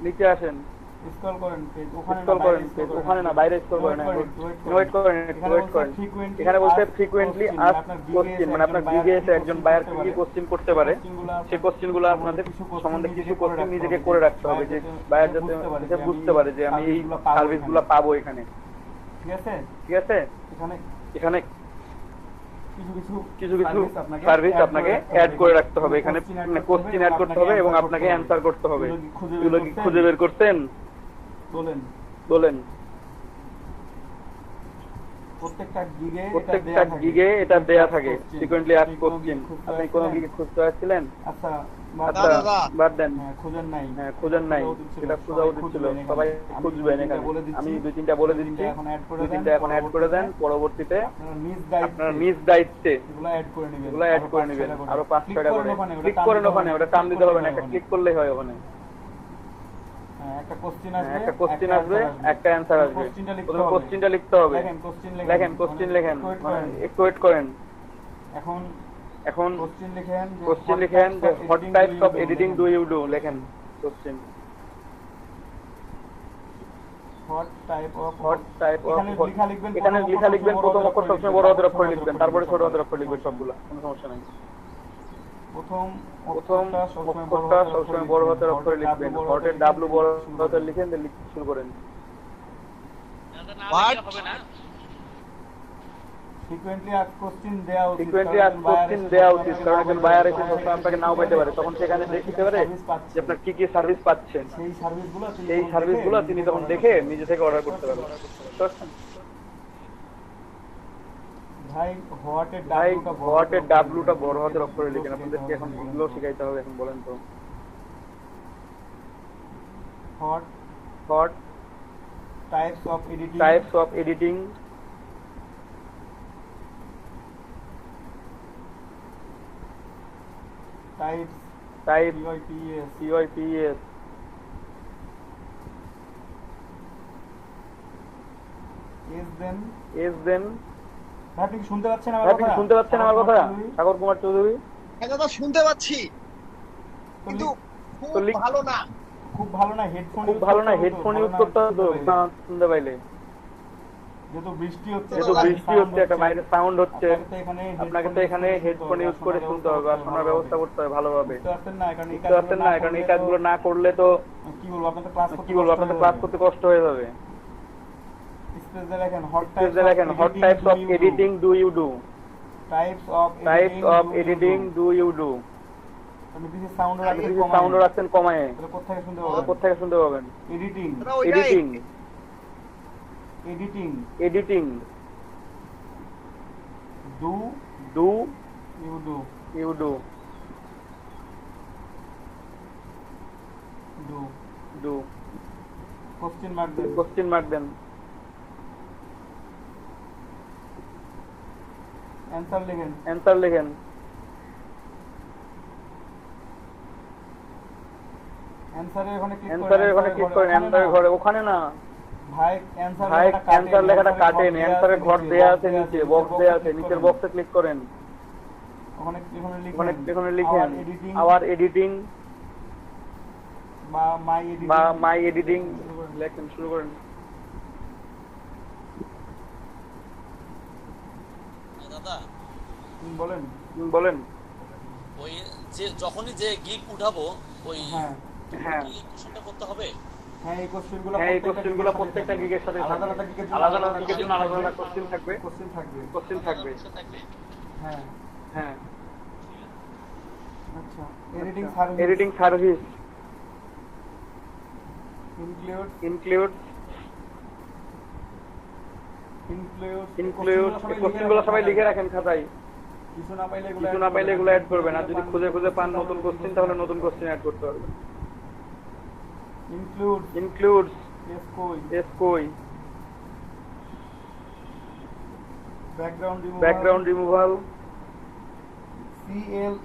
নিচে আসেন। স্ক্রল করেন পেজ, ওখানে না, বাইরে স্ক্রল করেন। ওয়েট করেন। এখানে বলতে ফ্রিকোয়েন্টলি আস্ক কোশ্চেন, মানে আপনার জিজ্ঞেস একজন বায়ার কি কোশ্চেন করতে পারে, সেই কোশ্চেনগুলো আপনাদের সম্বন্ধে কিছু কোশ্চেন নিজেকে করে রাখতে হবে, যে বায়ার যাতে বুঝতে পারে যে আমি এই সার্ভিসগুলো পাবো এখানে। ঠিক আছে, এখানে কিছু সার্ভিস আপনাকে অ্যাড করে রাখতে হবে, এখানে কোশ্চেন অ্যাড করতে হবে এবং আপনাকে অ্যান্সার করতে হবে। এগুলো কি খুঁজে বের করতেন? বলেন। প্রত্যেকটা গিগে এটা দেয়া থাকে, ফ্রিকোয়েন্টলি আস্ক কোশ্চেন। আপনি কোন গিগে খুঁজতে আসছিলেন? আচ্ছা বাদ দেন। খুঁজেন নাই, এটা খোঁজা উচিত ছিল। সবাই খুঁজবেন এখানে। আমি 2-3টা বলে দিচ্ছি, 2-3টা এখন অ্যাড করে দেন। পরবর্তীতে আপনারা নিজ দায়িত্বে এগুলো অ্যাড করে নেবেন। আরো 5-6টা করে ক্লিক করেন ওখানে, ওটা টান দিতে হবে না, একটা ক্লিক করলেই হয়। ওখানে একটা কোশ্চেন আসবে, একটা অ্যানসার আসবে। প্রথমে কোশ্চেনটা লিখতে হবে। লেখেন, কোশ্চেন লেখেন, একটু ওয়েট করেন। এখন কোশ্চেন লিখেন যে what types of editing do you do, লেখেন কোশ্চেন। হোয়াট টাইপ অফ, এখানে লেখা লিখবেন। প্রথম অক্ষর সবসময় বড় হাতের অক্ষরে লিখবেন, তারপরে ছোট হাতের অক্ষরে লিখবেন সবগুলো, কোনো সমস্যা নাই। প্রথম অক্ষরটা সবসময় বড় হাতের অক্ষরে লিখবেন। হটের ডাব্লু বড় হাতের লিখেন, দিয়ে লিখতে শুরু করেন। হবে না। ফ্রিকোয়েন্টলি আস্ক কোশ্চেন দেয়া উচিত, কারণ একজন বায়ার এসে সবসময় আপনাকে নাও পেতে পারে, তখন সেখানে দেখতে পারে যে আপনার কি কি সার্ভিস পাচ্ছেন। সেই সার্ভিসগুলো তিনি তখন দেখে নিজে থেকে অর্ডার করতে পারবেন। ভাই হোয়াটের ডাব্লুটা বড় হাতের অক্ষরে লিখেন। আপনাদেরকে এখন এগুলো শিখাইতে হবে। এখন বলেন তো, what types of editing type CYPS S দেন। আপনি কি শুনতে পাচ্ছেন আমার কথা? সাগর কুমার চৌধুরী। হ্যাঁ দাদা, শুনতে পাচ্ছি, কিন্তু খুব ভালো না। হেডফোন ইউজ করতে হবে তো, শুনতে পাইলে। যেহেতু বৃষ্টি হচ্ছে, একটা বাইরে সাউন্ড হচ্ছে, আপনাকে তো এখানে হেডফোন ইউজ করে শুনতে হবে আর শোনার ব্যবস্থা করতে হবে ভালোভাবে। বুঝতে পারছেন না? কারণ এই কাজগুলো না করলে তো কি বলবো, আপনাদের ক্লাস করতে কষ্ট হয়ে যাবে। What types of editing do you do, sound রাখছেন কমায়, কোথায় শুনতে পাবেন? Editing do you do question mark দেন। অ্যান্সার লেখেন। অ্যান্সারের ওখানে ক্লিক করেন। অ্যান্সারের ঘরে, ওখানে না ভাই, অ্যান্সার লেখাটা কাটেন। অ্যান্সারের ঘর দেয়া আছে, নিচে বক্স দেয়া আছে, নিচের বক্সে ক্লিক করেন। এখানে লিখেন আওয়ার এডিটিং বা মাই এডিটিং লেখেন, শুরু করেন। দাদা বলেন। ওই যে যখনই যে গিগ উঠাবো ওই হ্যাঁ কোশ্চেনটা করতে হবে। হ্যাঁ, এই কোশ্চেনগুলো প্রত্যেকটা গিগের সাথে আলাদা আলাদা গিগের জন্য আলাদা আলাদা কোশ্চেন থাকবে। হ্যাঁ হ্যাঁ। আচ্ছা, এডিটিং সার্ভিস ইনক্লুড কোশ্চেনগুলো সবাই লিখে রাখেন খাতায়। কিছু না পাইলে এগুলো অ্যাড করবেন, আর যদি খুঁজে খুঁজে পান নতুন কোশ্চেন তাহলে নতুন কোশ্চেন অ্যাড করতে পারবেন। includes escoi background removal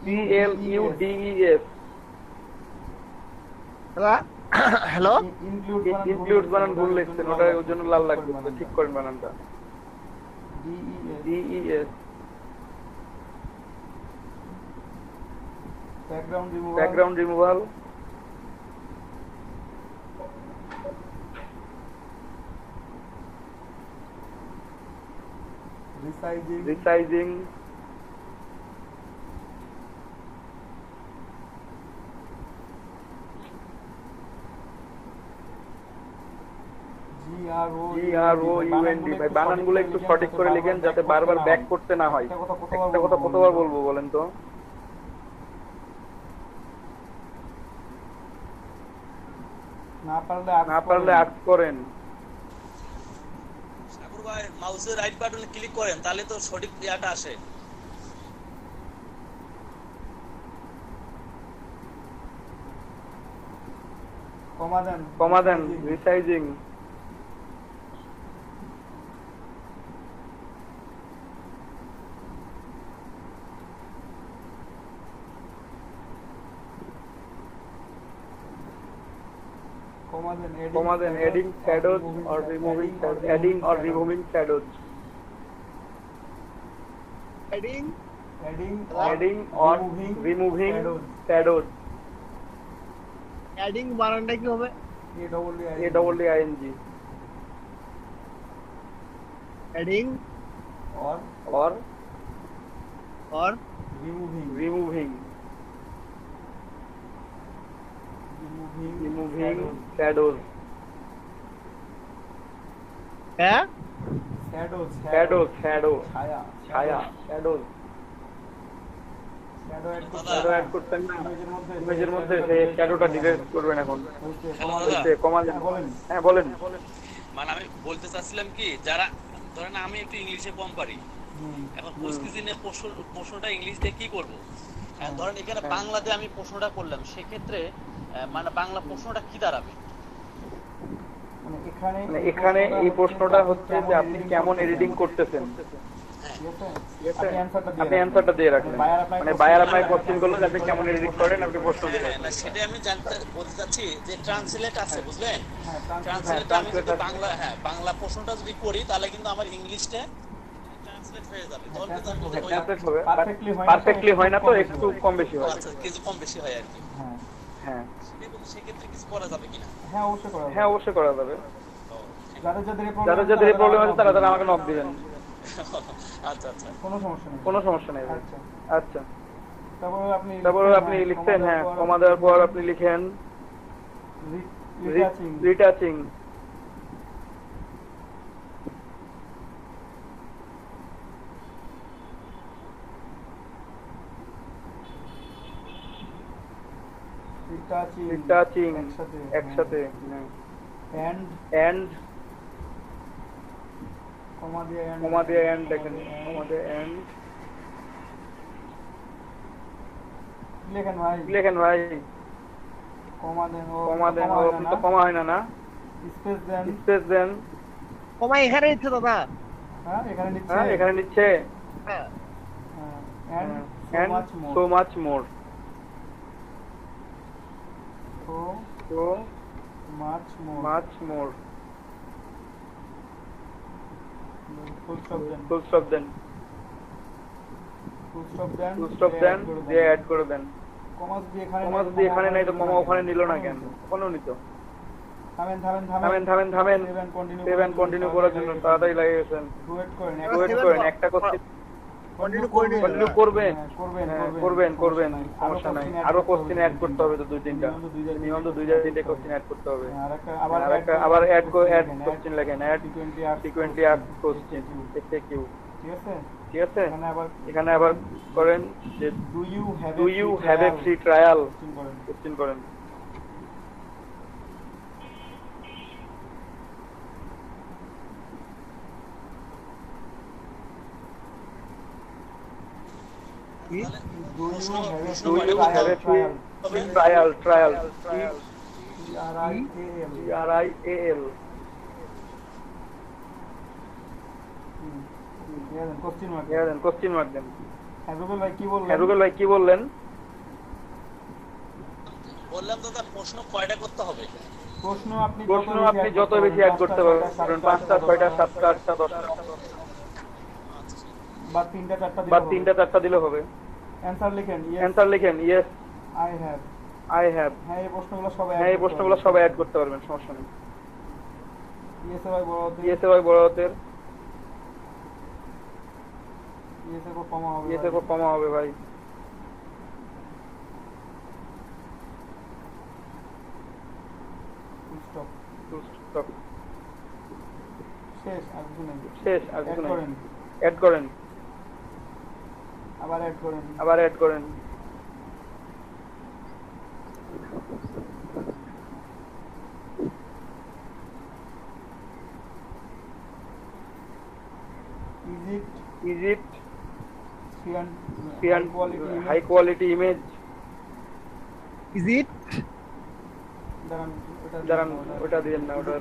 CLUDES hello includes বানান ভুল লিখছেন, ওটা ওর জন্য লাল লাগবে, ঠিক করেন বানানটা। DES background removal resizing GROUND ভাই বানানগুলো একটু সঠিক করে লিখেন যাতে বারবার ব্যাক করতে না হয়। একটা কথা কতবার বলবো বলেন তো? না পারলে আর্ট করেন। সাগর ভাই মাউসের রাইট বাটনে ক্লিক করেন তাহলে তো সঠিক ইয়াটা আসে। কমা দেন resizing comma then adding shadows or removing shadows heading adding or removing shadows adding বানানটা কি হবে? ADDING adding or removing shadows হ্যাঁ shadows ছায়া shadows শ্যাডো অ্যাড করতেন না ইমেজের মধ্যে, সেই শ্যাডোটা ডিলিট করবেন এখন। কমা দেন। হ্যাঁ বলেন। মানে আমি বলতে চাচ্ছিলাম কি, যারা ধরেন আমি একটু ইংলিশে কম পারি, এখন কুইজে প্রশ্নটা ইংলিশ দিয়ে কি করব? ধরেন এখানে বাংলাতে আমি প্রশ্নটা করলাম, সেক্ষেত্রে মানে বাংলা প্রশ্নটা কি দাঁড়াবে? মানে এখানে এই প্রশ্নটা হচ্ছে যে আপনি কেমন এডিটিং করতেছেন, আপনি অ্যানসারটা দিয়ে রাখলেন। মানে বায়ার আপনাকে কোশ্চেন করলো যে আপনি কেমন এডিট করেন, আপনি প্রশ্ন দিলেন। না সেটা আমি বলতে চাচ্ছি যে ট্রান্সলেট আছে, বুঝলেন? ট্রান্সলেট আমি যদি বাংলা প্রশ্নটা যদি করি তাহলে কিন্তু আমার ইংলিশটা ট্রান্সলেট হয়ে যাবে। ট্রান্সলেট হবে, পারফেক্টলি হয় না তো, একটু কম বেশি হয়। আচ্ছা, কিছু কম বেশি হয় আর কি। হ্যাঁ সেক্ষেত্রে কিছু করা যাবে কিনা? হ্যাঁ অবশ্যই করা যাবে। যাদের এই প্রবলেম আছে তারা আমাকে নক দিবেন। আচ্ছা আচ্ছা, কোনো সমস্যা নেই। আচ্ছা, তারপর আপনি লিখছেন, হ্যাঁ কমা দেওয়ার পর আপনি লিখেন রিটাচিং একসাথে এন্ড কমা দিয়ে এন্ড দেখেন, কমা দিয়ে এন্ড লেখেন ভাই। কমা দেন তো কমা হয় না স্পেস দেন। কমা এখানে নিচ্ছে দাদা। হ্যাঁ এখানে নিচ্ছে। and so much more full stop then full stop দেন, দিয়ে অ্যাড করে দেন। কমাস দিয়ে এখানে নাই তো কমা ওখানে নিল না কেন? ওখানেও নিত। থামেন। সেভ এন্ড কন্টিনিউ করার জন্য তাড়াতাড়ি লাগিয়ে গেছেন। ওয়েট করেন, একটা কোশ্চেন কন্টিনিউ করে নিন। কন্টিনিউ করবেন, সমস্যা নাই। আরো কোশ্চেন অ্যাড করতে হবে তো 2-3টা, মিনিমাম তো 2-3টা কোশ্চেন অ্যাড করতে হবে। আবার অ্যাড কোশ্চেন লেখেন, add T20 ask question FAQ, ঠিক আছে? এখানে আবার করেন যে do you have a free trial question করেন। প্রশ্ন ডু কয়টা ইউ করতে হ্যাভ এ হবে? Free trial TRIAL question mark দেন। রুবেল ভাই কি বললেন? বললাম দাদা প্রশ্ন কয়টা করতে হবে? প্রশ্ন আপনি যত বেশি অ্যাড করতে পারবেন, 5টা 6টা 7টা 8টা 10টা বা 3টা 4টা বা 3টা 4টা দিলে হবে। অ্যানসার লিখেন ইয়েস আই হ্যাভ। হ্যাঁ, এই প্রশ্নগুলো সবাই অ্যাড করতে পারবেন, সমস্যা নেই। ইয়েসে ভাই বড় হতে ইয়েসে ভাই বড় হাতের, ইয়েসে কো কমা হবে ইয়েসে খুব কমা হবে ভাই। স্টপ শেষ আর কিছু নেই অ্যাড করেন, আবার অ্যাড করেন। Is it high quality image? Is it দাঁড়ান, ওটা দিয়েন না, ওটা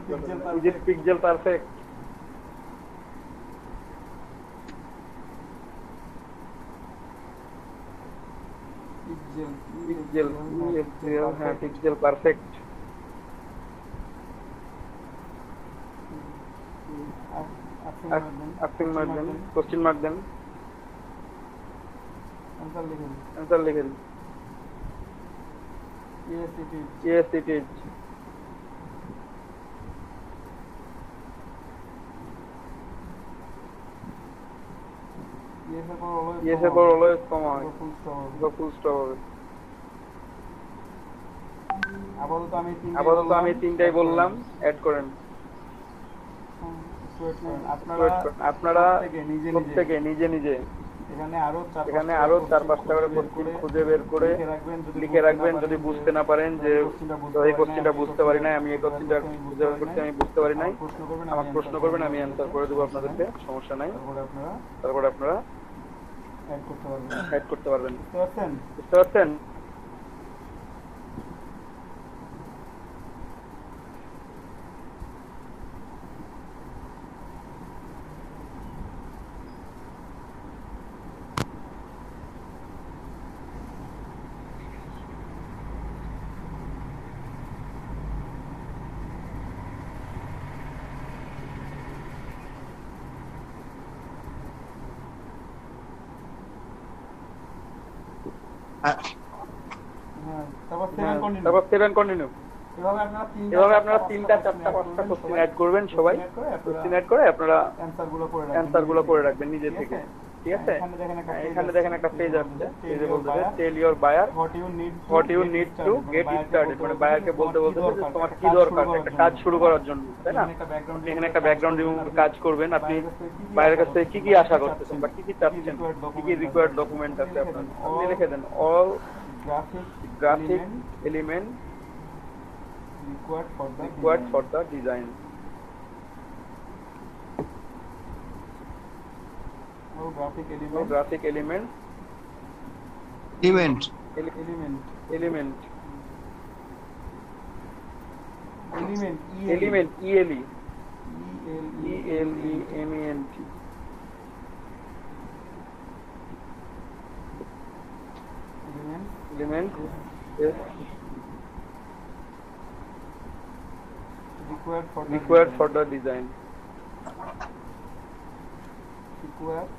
is it pixel perfect? হ্যাঁ পিক্সেল পারফেক্ট। আস্কিং মার্ক দেন, কোশ্চেন মার্ক দেন, অ্যানসার লিখেন yes it is। yes এর পর অলওয়েজ কমা হয়, ফুল স্টপ হবে। আপাতত আমি 3টাই বললাম, অ্যাড করেন। আপনারা প্রত্যেকে নিজে এখানে আরো 4-5টা করে কোশ্চেন খুঁজে বের করে লিখে রাখবেন। যদি বুঝতে না পারেন যে এই কোশ্চেনটা বুঝতে পারি নাই, আমি এই কোশ্চেনটা খুঁজে বের করতে আমি বুঝতে পারি নাই, আমাকে প্রশ্ন করবেন, আমি অ্যান্সার করে দেবো আপনাদেরকে, সমস্যা নাই। তারপরে আপনারা অ্যাড করতে পারবেন। বুঝতে পারছেন? তারপর সেভ এন্ড কন্টিনিউ। এভাবে আপনারা 3টা 4টা 5টা কোশ্চেন অ্যাড করবেন, সবাই কোশ্চেন অ্যাড করে আপনারা অ্যানসার গুলো করে রাখবেন নিজে থেকে, ঠিক আছে? এখানে দেখেন একটা পেজ আসছে, পেজে বলতেছে tell your buyer what you need to get started, মানে বায়ারকে বলতে যে তোমার কি দরকার একটা কাজ শুরু করার জন্য, তাই না? আপনি এখানে একটা ব্যাকগ্রাউন্ড কাজ করবেন, আপনি বায়ারের কাছ থেকে কি আশা করতেছেন বা কি চাচ্ছেন, কি রিকোয়ার্ড ডকুমেন্ট আছে আপনার, আপনি লিখে দেন all graphic element required for the design. Graphic element element element yes required for the design.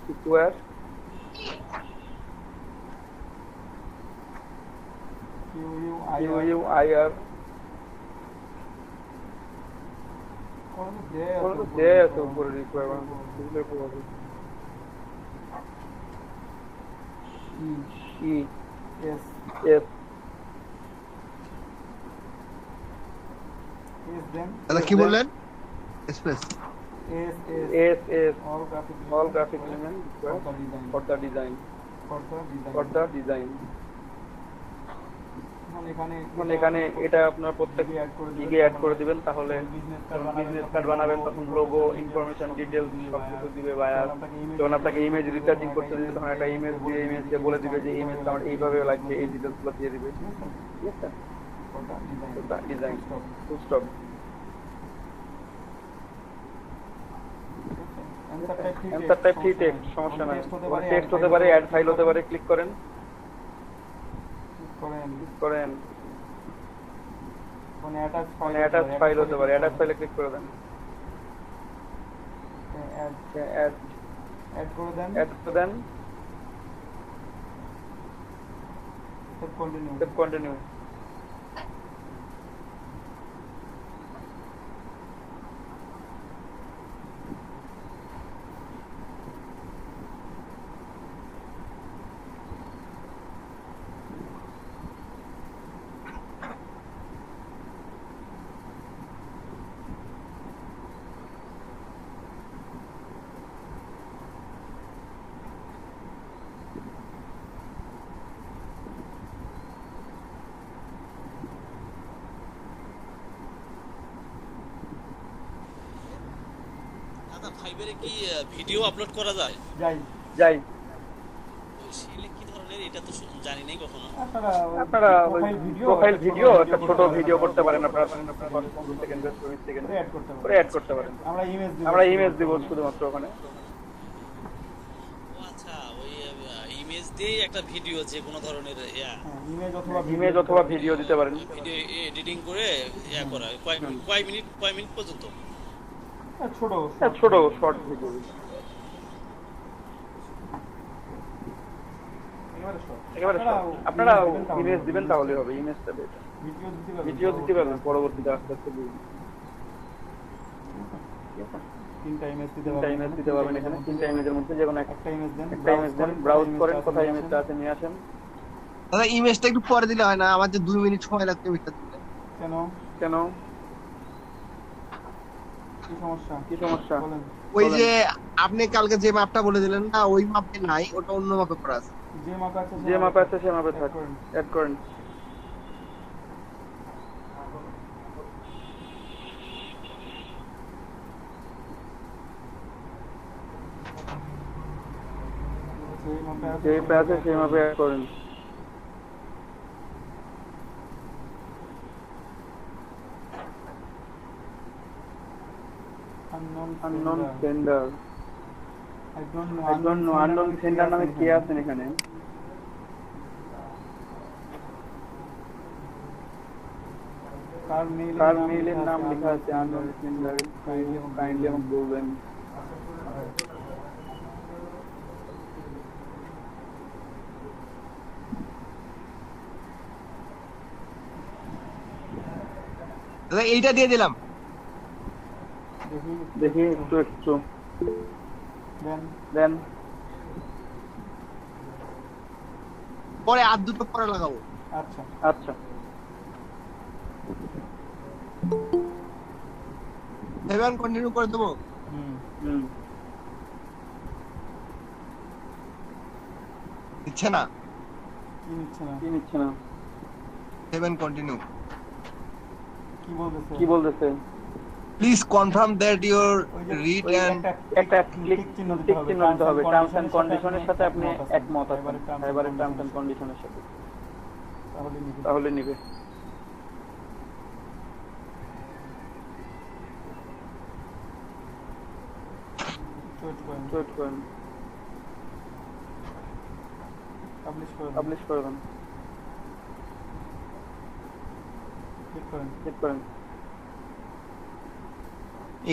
Require QUIR দেয়া আছে উপরে রিকোয়ারমেন্ট বুঝলে কি হবে ই এস এস দেন দাদা কি বললেন space S S S all graphic all graphic elements for the design for the design for the design for the design এখানে এখন এখানে এটা আপনার প্রত্যেক দিকে অ্যাড করে দিবেন তাহলে বিজনেস কার্ড বানাবেন তখন লোগো ইনফরমেশন ডিটেইলস সব কিছু দিবে বায়ার যখন আপনাকে ইমেজ রিসার্চিং করতে দিবে তখন একটা ইমেজ দিয়ে ইমেজকে বলে দিবে যে ইমেজটা আমার এইভাবে লাগবে এই ডিটেইলসগুলো দিয়ে দিবে ঠিক আছে design full stop answer type free text সমস্যা নাই টেক্সট হতে পারে অ্যাড ফাইল হতে পারে ক্লিক করেন করেন মানে অ্যাটাচ অ্যাটাচ ফাইল হতে পারে অ্যাটাচ ফাইলে ক্লিক করে দেন অ্যাড অ্যাড করে দেন কন্টিনিউ সেভ কন্টিনিউ দাদা ফাইবারে কি ভিডিও আপলোড করা যায়? যাই সেটা কি ধরনের এটা তো জানি নাই কখনো। আপনারা প্রোফাইল ভিডিও একটা ছোট ভিডিও করতে পারেন আপনারা 15 সেকেন্ড 20 সেকেন্ড করে অ্যাড করতে পারেন আমরা ইমেজ দিব শুধুমাত্র ওখানে ও আচ্ছা ওই ইমেজ দিয়ে একটা ভিডিও যে কোনো ধরনের ইমেজ অথবা ভিডিও দিতে পারেন ভিডিও এডিটিং করে করা কয় মিনিট পর্যন্ত ছোট শর্ট ভিডিও একেবারে আপনারা ইমেজ দিবেন তাহলে হবে ইমেজটা বেটার ভিডিও দিতে পারবেন পরবর্তীতে আস্তে আস্তে দিবেন তিনটা ইমেজ দিতে পারবেন এখানে তিনটা ইমেজের মধ্যে যে কোনো একটা ইমেজ দেন ব্রাউজ করেন কোথায় ইমেজটা আছে নিয়ে আসেন দাদা ইমেজটা একটু পরে দিলে হয় না আমার যে 2 মিনিট সময় লাগবে এটা দিতে কেন কি সমস্যা ওই যে আপনি কালকে যে মাপটা বলে দিলেন না ওই মাপে নাই ওটা অন্য মাপে করা আছে যে মাপে আছে সে মাপে থাক অ্যাড করেন যে মাপে আছে সেই মাপে অ্যাড করেন unknown sender I don't know unknown sender নামে কে আছেন এখানে কার মেইলের নাম লেখা আছে unknown sender কাইন্ডলি আমাকে বলবেন দাদা এইটা দিয়ে দিলাম দেখি একটু দেন পরে আর দুটো পরে লাগাবো আচ্ছা সেভেন কন্টিনিউ করে দেবো দিচ্ছে না কি নিচ্ছে না সেভেন কন্টিনিউ কি বলতেছে please confirm that your read and একটা ক্লিক চিহ্ন দিতে হবে টার্মস এন্ড কন্ডিশনের সাথে আপনি একমত আছেন এবারে টার্মস এন্ড কন্ডিশনের সাথে তাহলে নিবে চুজ করেন পাবলিশ করবেন ক্লিক করেন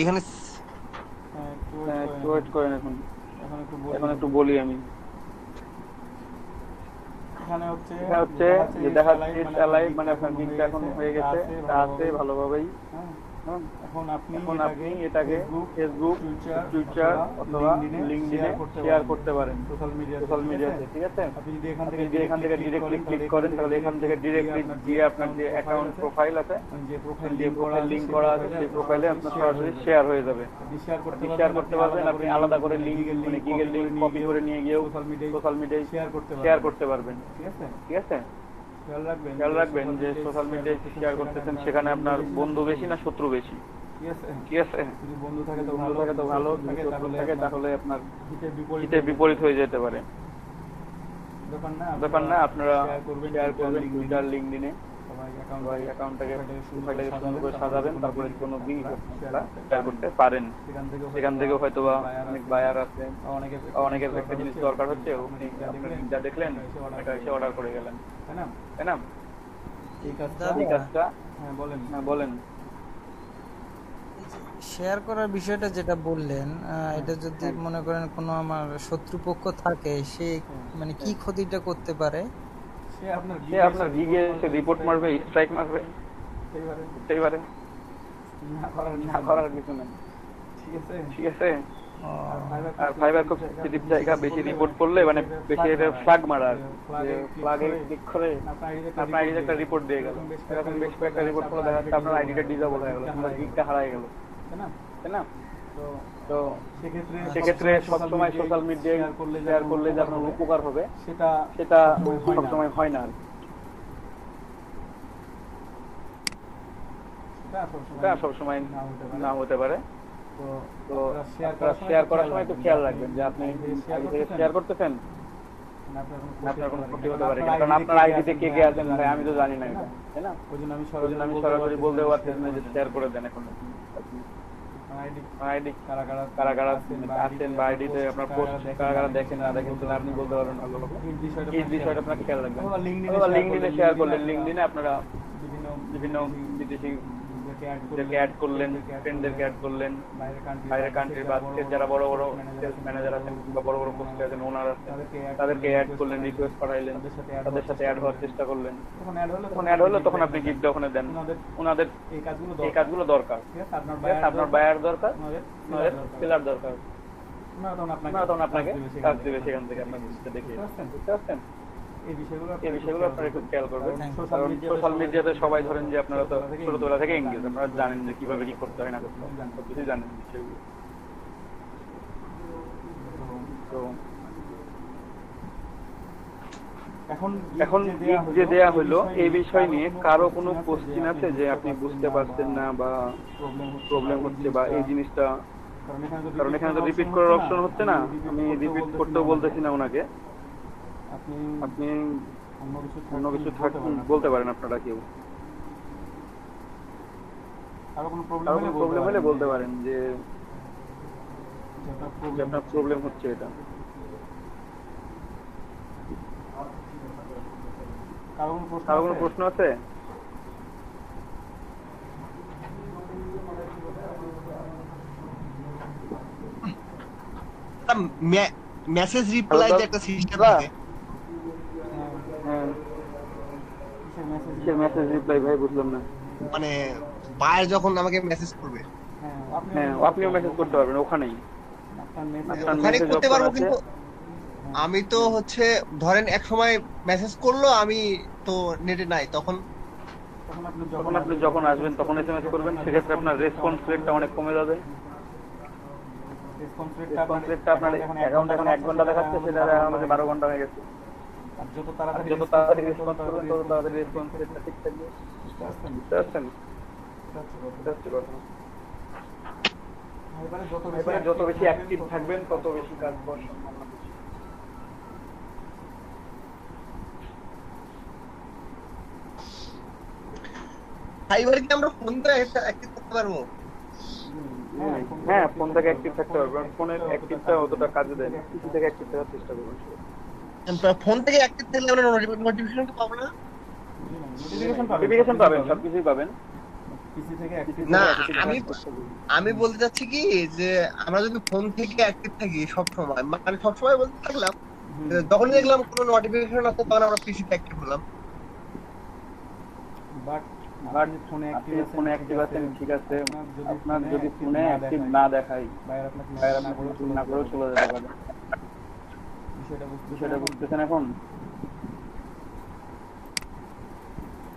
এখানে ওয়েট করেন এখন একটু বলি আমি এখানে হচ্ছে যে দেখাচ্ছে অ্যালাইভ, মানে আপনার লিঙ্কটা এখন হয়ে গেছে, তা আছে ভালোভাবেই। হ্যাঁ, এখন আপনি এটাকে ফেসবুক, টুইটার অথবা লিঙ্কডইনে শেয়ার করতে পারেন সোশ্যাল মিডিয়াতে, ঠিক আছে? আপনি যদি আপনি যদি এখান থেকে ডিরেক্টলি ক্লিক করেন তাহলে এখান থেকে ডিরেক্টলি গিয়ে আপনার যে অ্যাকাউন্ট প্রোফাইল আছে, যে প্রোফাইল যে প্রোফাইল লিংক করা আছে সেই প্রোফাইলে আপনার সরাসরি শেয়ার হয়ে যাবে। শেয়ার শেয়ার করতে পারবেন, আপনি আলাদা করে লিংক, মানে গুগল লিংক কপি করে নিয়ে গিয়েও সোশ্যাল মিডিয়ায় শেয়ার করতে পারবেন, ঠিক আছে? খেয়াল রাখবেন যে সোশ্যাল মিডিয়ায় শেয়ার করতেছেন সেখানে আপনার বন্ধু বেশি না শত্রু বেশি, ঠিক আছে? যদি বন্ধু থাকে তো ভালো, যদি শত্রু থাকে তাহলে আপনার হিতে বিপরীত হয়ে যেতে পারে। ব্যাপার না, আপনারা শেয়ার করবেন টুইটার, লিঙ্কডইনে, সবাই অ্যাকাউন্টটাকে প্রোফাইলটাকে সুন্দর করে সাজাবেন, তারপরে কোনো জিনিস আপনারা শেয়ার করতে পারেন। সেখান থেকে হয়তোবা অনেক বায়ার আছে, অনেকের একটা জিনিস দরকার হচ্ছে, আপনি যা দেখলেন এটা এসে অর্ডার করে গেলেন, তাই না? এই কাজটা বলেন। শেয়ার করার বিষয়টা যেটা বললেন, এটা যদি মনে করেন কোনো আমার শত্রুপক্ষ থাকে, সে মানে কি ক্ষতিটা করতে পারে? সে আপনার গিগে সে রিপোর্ট মারবে, স্ট্রাইক মারবে, করতেই পারে, না করার কিছু নেই, ঠিক আছে? আর ফাইবার খুব সেনসিটিভ জায়গা, বেশি রিপোর্ট করলে মানে বেশি ফ্ল্যাগ মারা, যে ফ্ল্যাগে ক্লিক করে আপনার আইডিতে একটা রিপোর্ট দিয়ে গেল, এরকম বেশ কয়েকটা রিপোর্ট করে দেখা যাচ্ছে আপনার আইডিটা ডিসেবল হয়ে গেল, আপনার গিগটা হারিয়ে গেল, তাই না? তো সেক্ষেত্রে সবসময় সোশ্যাল মিডিয়ায় শেয়ার করলে যে আপনার উপকার হবে সেটা সবসময় হয় না, সেটা সবসময় না হতে পারে। তো শেয়ার করার সময় একটু খেয়াল রাখবেন যে আপনি আগে থেকে শেয়ার করতেছেন, আপনার কোনো ক্ষতি হতে পারে, কারণ আপনার আইডিতে কে কে আছেন ভাই আমি তো জানি না এটা, তাই না? ওই জন্য আমি সরাসরি বলতেও পারতেছি না যে শেয়ার করে দেন। এখন আইডি কারা কারা আছেন বা আইডিতে আপনার পোস্ট কারা কারা দেখেন না দেখেন, তাহলে আপনি বলতে পারবেন ভালো হবে। এই বিষয়টা আপনাকে খেয়াল রাখবেন। লিঙ্কডইনে শেয়ার করলেন, লিঙ্কডইনে আপনারা বিভিন্ন বিদেশি অ্যাড করলেন, ফ্রেন্ডদেরকে অ্যাড করলেন, বাইরের কান্ট্রির বা যারা বড় বড় সেলস ম্যানেজার আছেন বা বড় বড় পোস্টে আছেন ওনার আছেন, তাদেরকে অ্যাড করলেন, রিকোয়েস্ট পাঠাইলেন, তাদের সাথে অ্যাড হওয়ার চেষ্টা করলেন। তখন অ্যাড হলো তখন আপনি গিফটটা ওখানে দেন। ওনাদের এই কাজগুলো দরকার, আপনার বায়ার দরকার, ওনাদের সেলার দরকার, তখন আপনাকে কাজ দেবে সেখান থেকে আপনার দেখে, বুঝতে পারছেন? এই বিষয়গুলো আপনারা একটু খেয়াল করবেন, কারণ সোশ্যাল মিডিয়াতে সবাই ধরেন যে আপনারা তো ছোটবেলা থেকে এঙ্গেজ, আপনারা জানেন যে কিভাবে কি করতে হয় না করতে হয়, সবকিছু জানেন বিষয়গুলো। তো এখন যে দেয়া হলো এই বিষয় নিয়ে কারো কোনো কোশ্চেন আছে যে আপনি বুঝতে পারছেন না বা প্রবলেম হচ্ছে বা এই জিনিসটা, কারণ এখানে তো রিপিট করার অপশন হচ্ছে না, আমি রিপিট করতেও বলতেছি না ওনাকে, আপনি অন্য কিছু বলতে পারেন আপনারা কেউ, কারো কোনো প্রবলেম হলে বলতে পারেন যে আপনার প্রবলেম হচ্ছে এটা। কারো কোনো প্রশ্ন আছে? মেসেজ রিপ্লাই যে একটা সিস্টেম আছে, মেসেজ রিপ্লাই ভাই বুঝলাম না। মানে বায়ার যখন আমাকে মেসেজ করবে, হ্যাঁ আপনিও মেসেজ করতে পারবেন ওখানেই, ওখানে করতে পারবো, কিন্তু আমি তো হচ্ছে ধরেন এক সময় মেসেজ করলো, আমি তো নেটে নাই, তখন আপনি যখন আসবেন তখন এসএমএস করবেন, সেক্ষেত্রে আপনার রেসপন্স রেটটা অনেক কমে যাবে। রেসপন্স রেটটা আপনার অ্যাকাউন্ট এখন 1 ঘন্টা দেখাচ্ছে, সেটা আমাদের 12 ঘন্টা হয়ে গেছে। যত তাড়াতাড়ি রেসপন্স করবেন তত তাড়াতাড়ি রেসপন্স রেটটা ঠিক থাকবে, বুঝতে পারছেন? এবারে যত বেশি অ্যাক্টিভ থাকবেন তত বেশি কাজ পাওয়ার সম্ভাবনা বেশি। ফাইবার কি আমরা ফোন থেকে অ্যাক্টিভ করতে পারবো? হ্যাঁ ফোন থেকে অ্যাক্টিভ থাকতে পারবেন, ফোনের অ্যাক্টিভটা অতটা কাজে দেয় না, পিসি থেকে অ্যাক্টিভ থাকার চেষ্টা করবেন। ফোন থেকে অ্যাক্টিভ থাকলে আমরা নোটিফিকেশন পাবো না? নোটিফিকেশন পাবেন, সবকিছুই পাবেন। না আমি বলতে চাচ্ছি কি যে আমরা যদি ফোন থেকে অ্যাক্টিভ থাকি সব সময়, মানে সব সময় বলতে থাকলাম যখনই দেখলাম কোনো নোটিফিকেশন আছে তখন আমরা পিসিতে অ্যাক্টিভ হলাম। বাট বাট ফোনে আপনি ফোনে অ্যাক্টিভ আছেন ঠিক আছে, আপনার যদি ফোনে অ্যাক্টিভ না দেখাই বাইরে আপনাকে বাইরে আপনার না করেও চলে যেতে পারে। বিষয়টা বিষয়টা বুঝতেছেন এখন?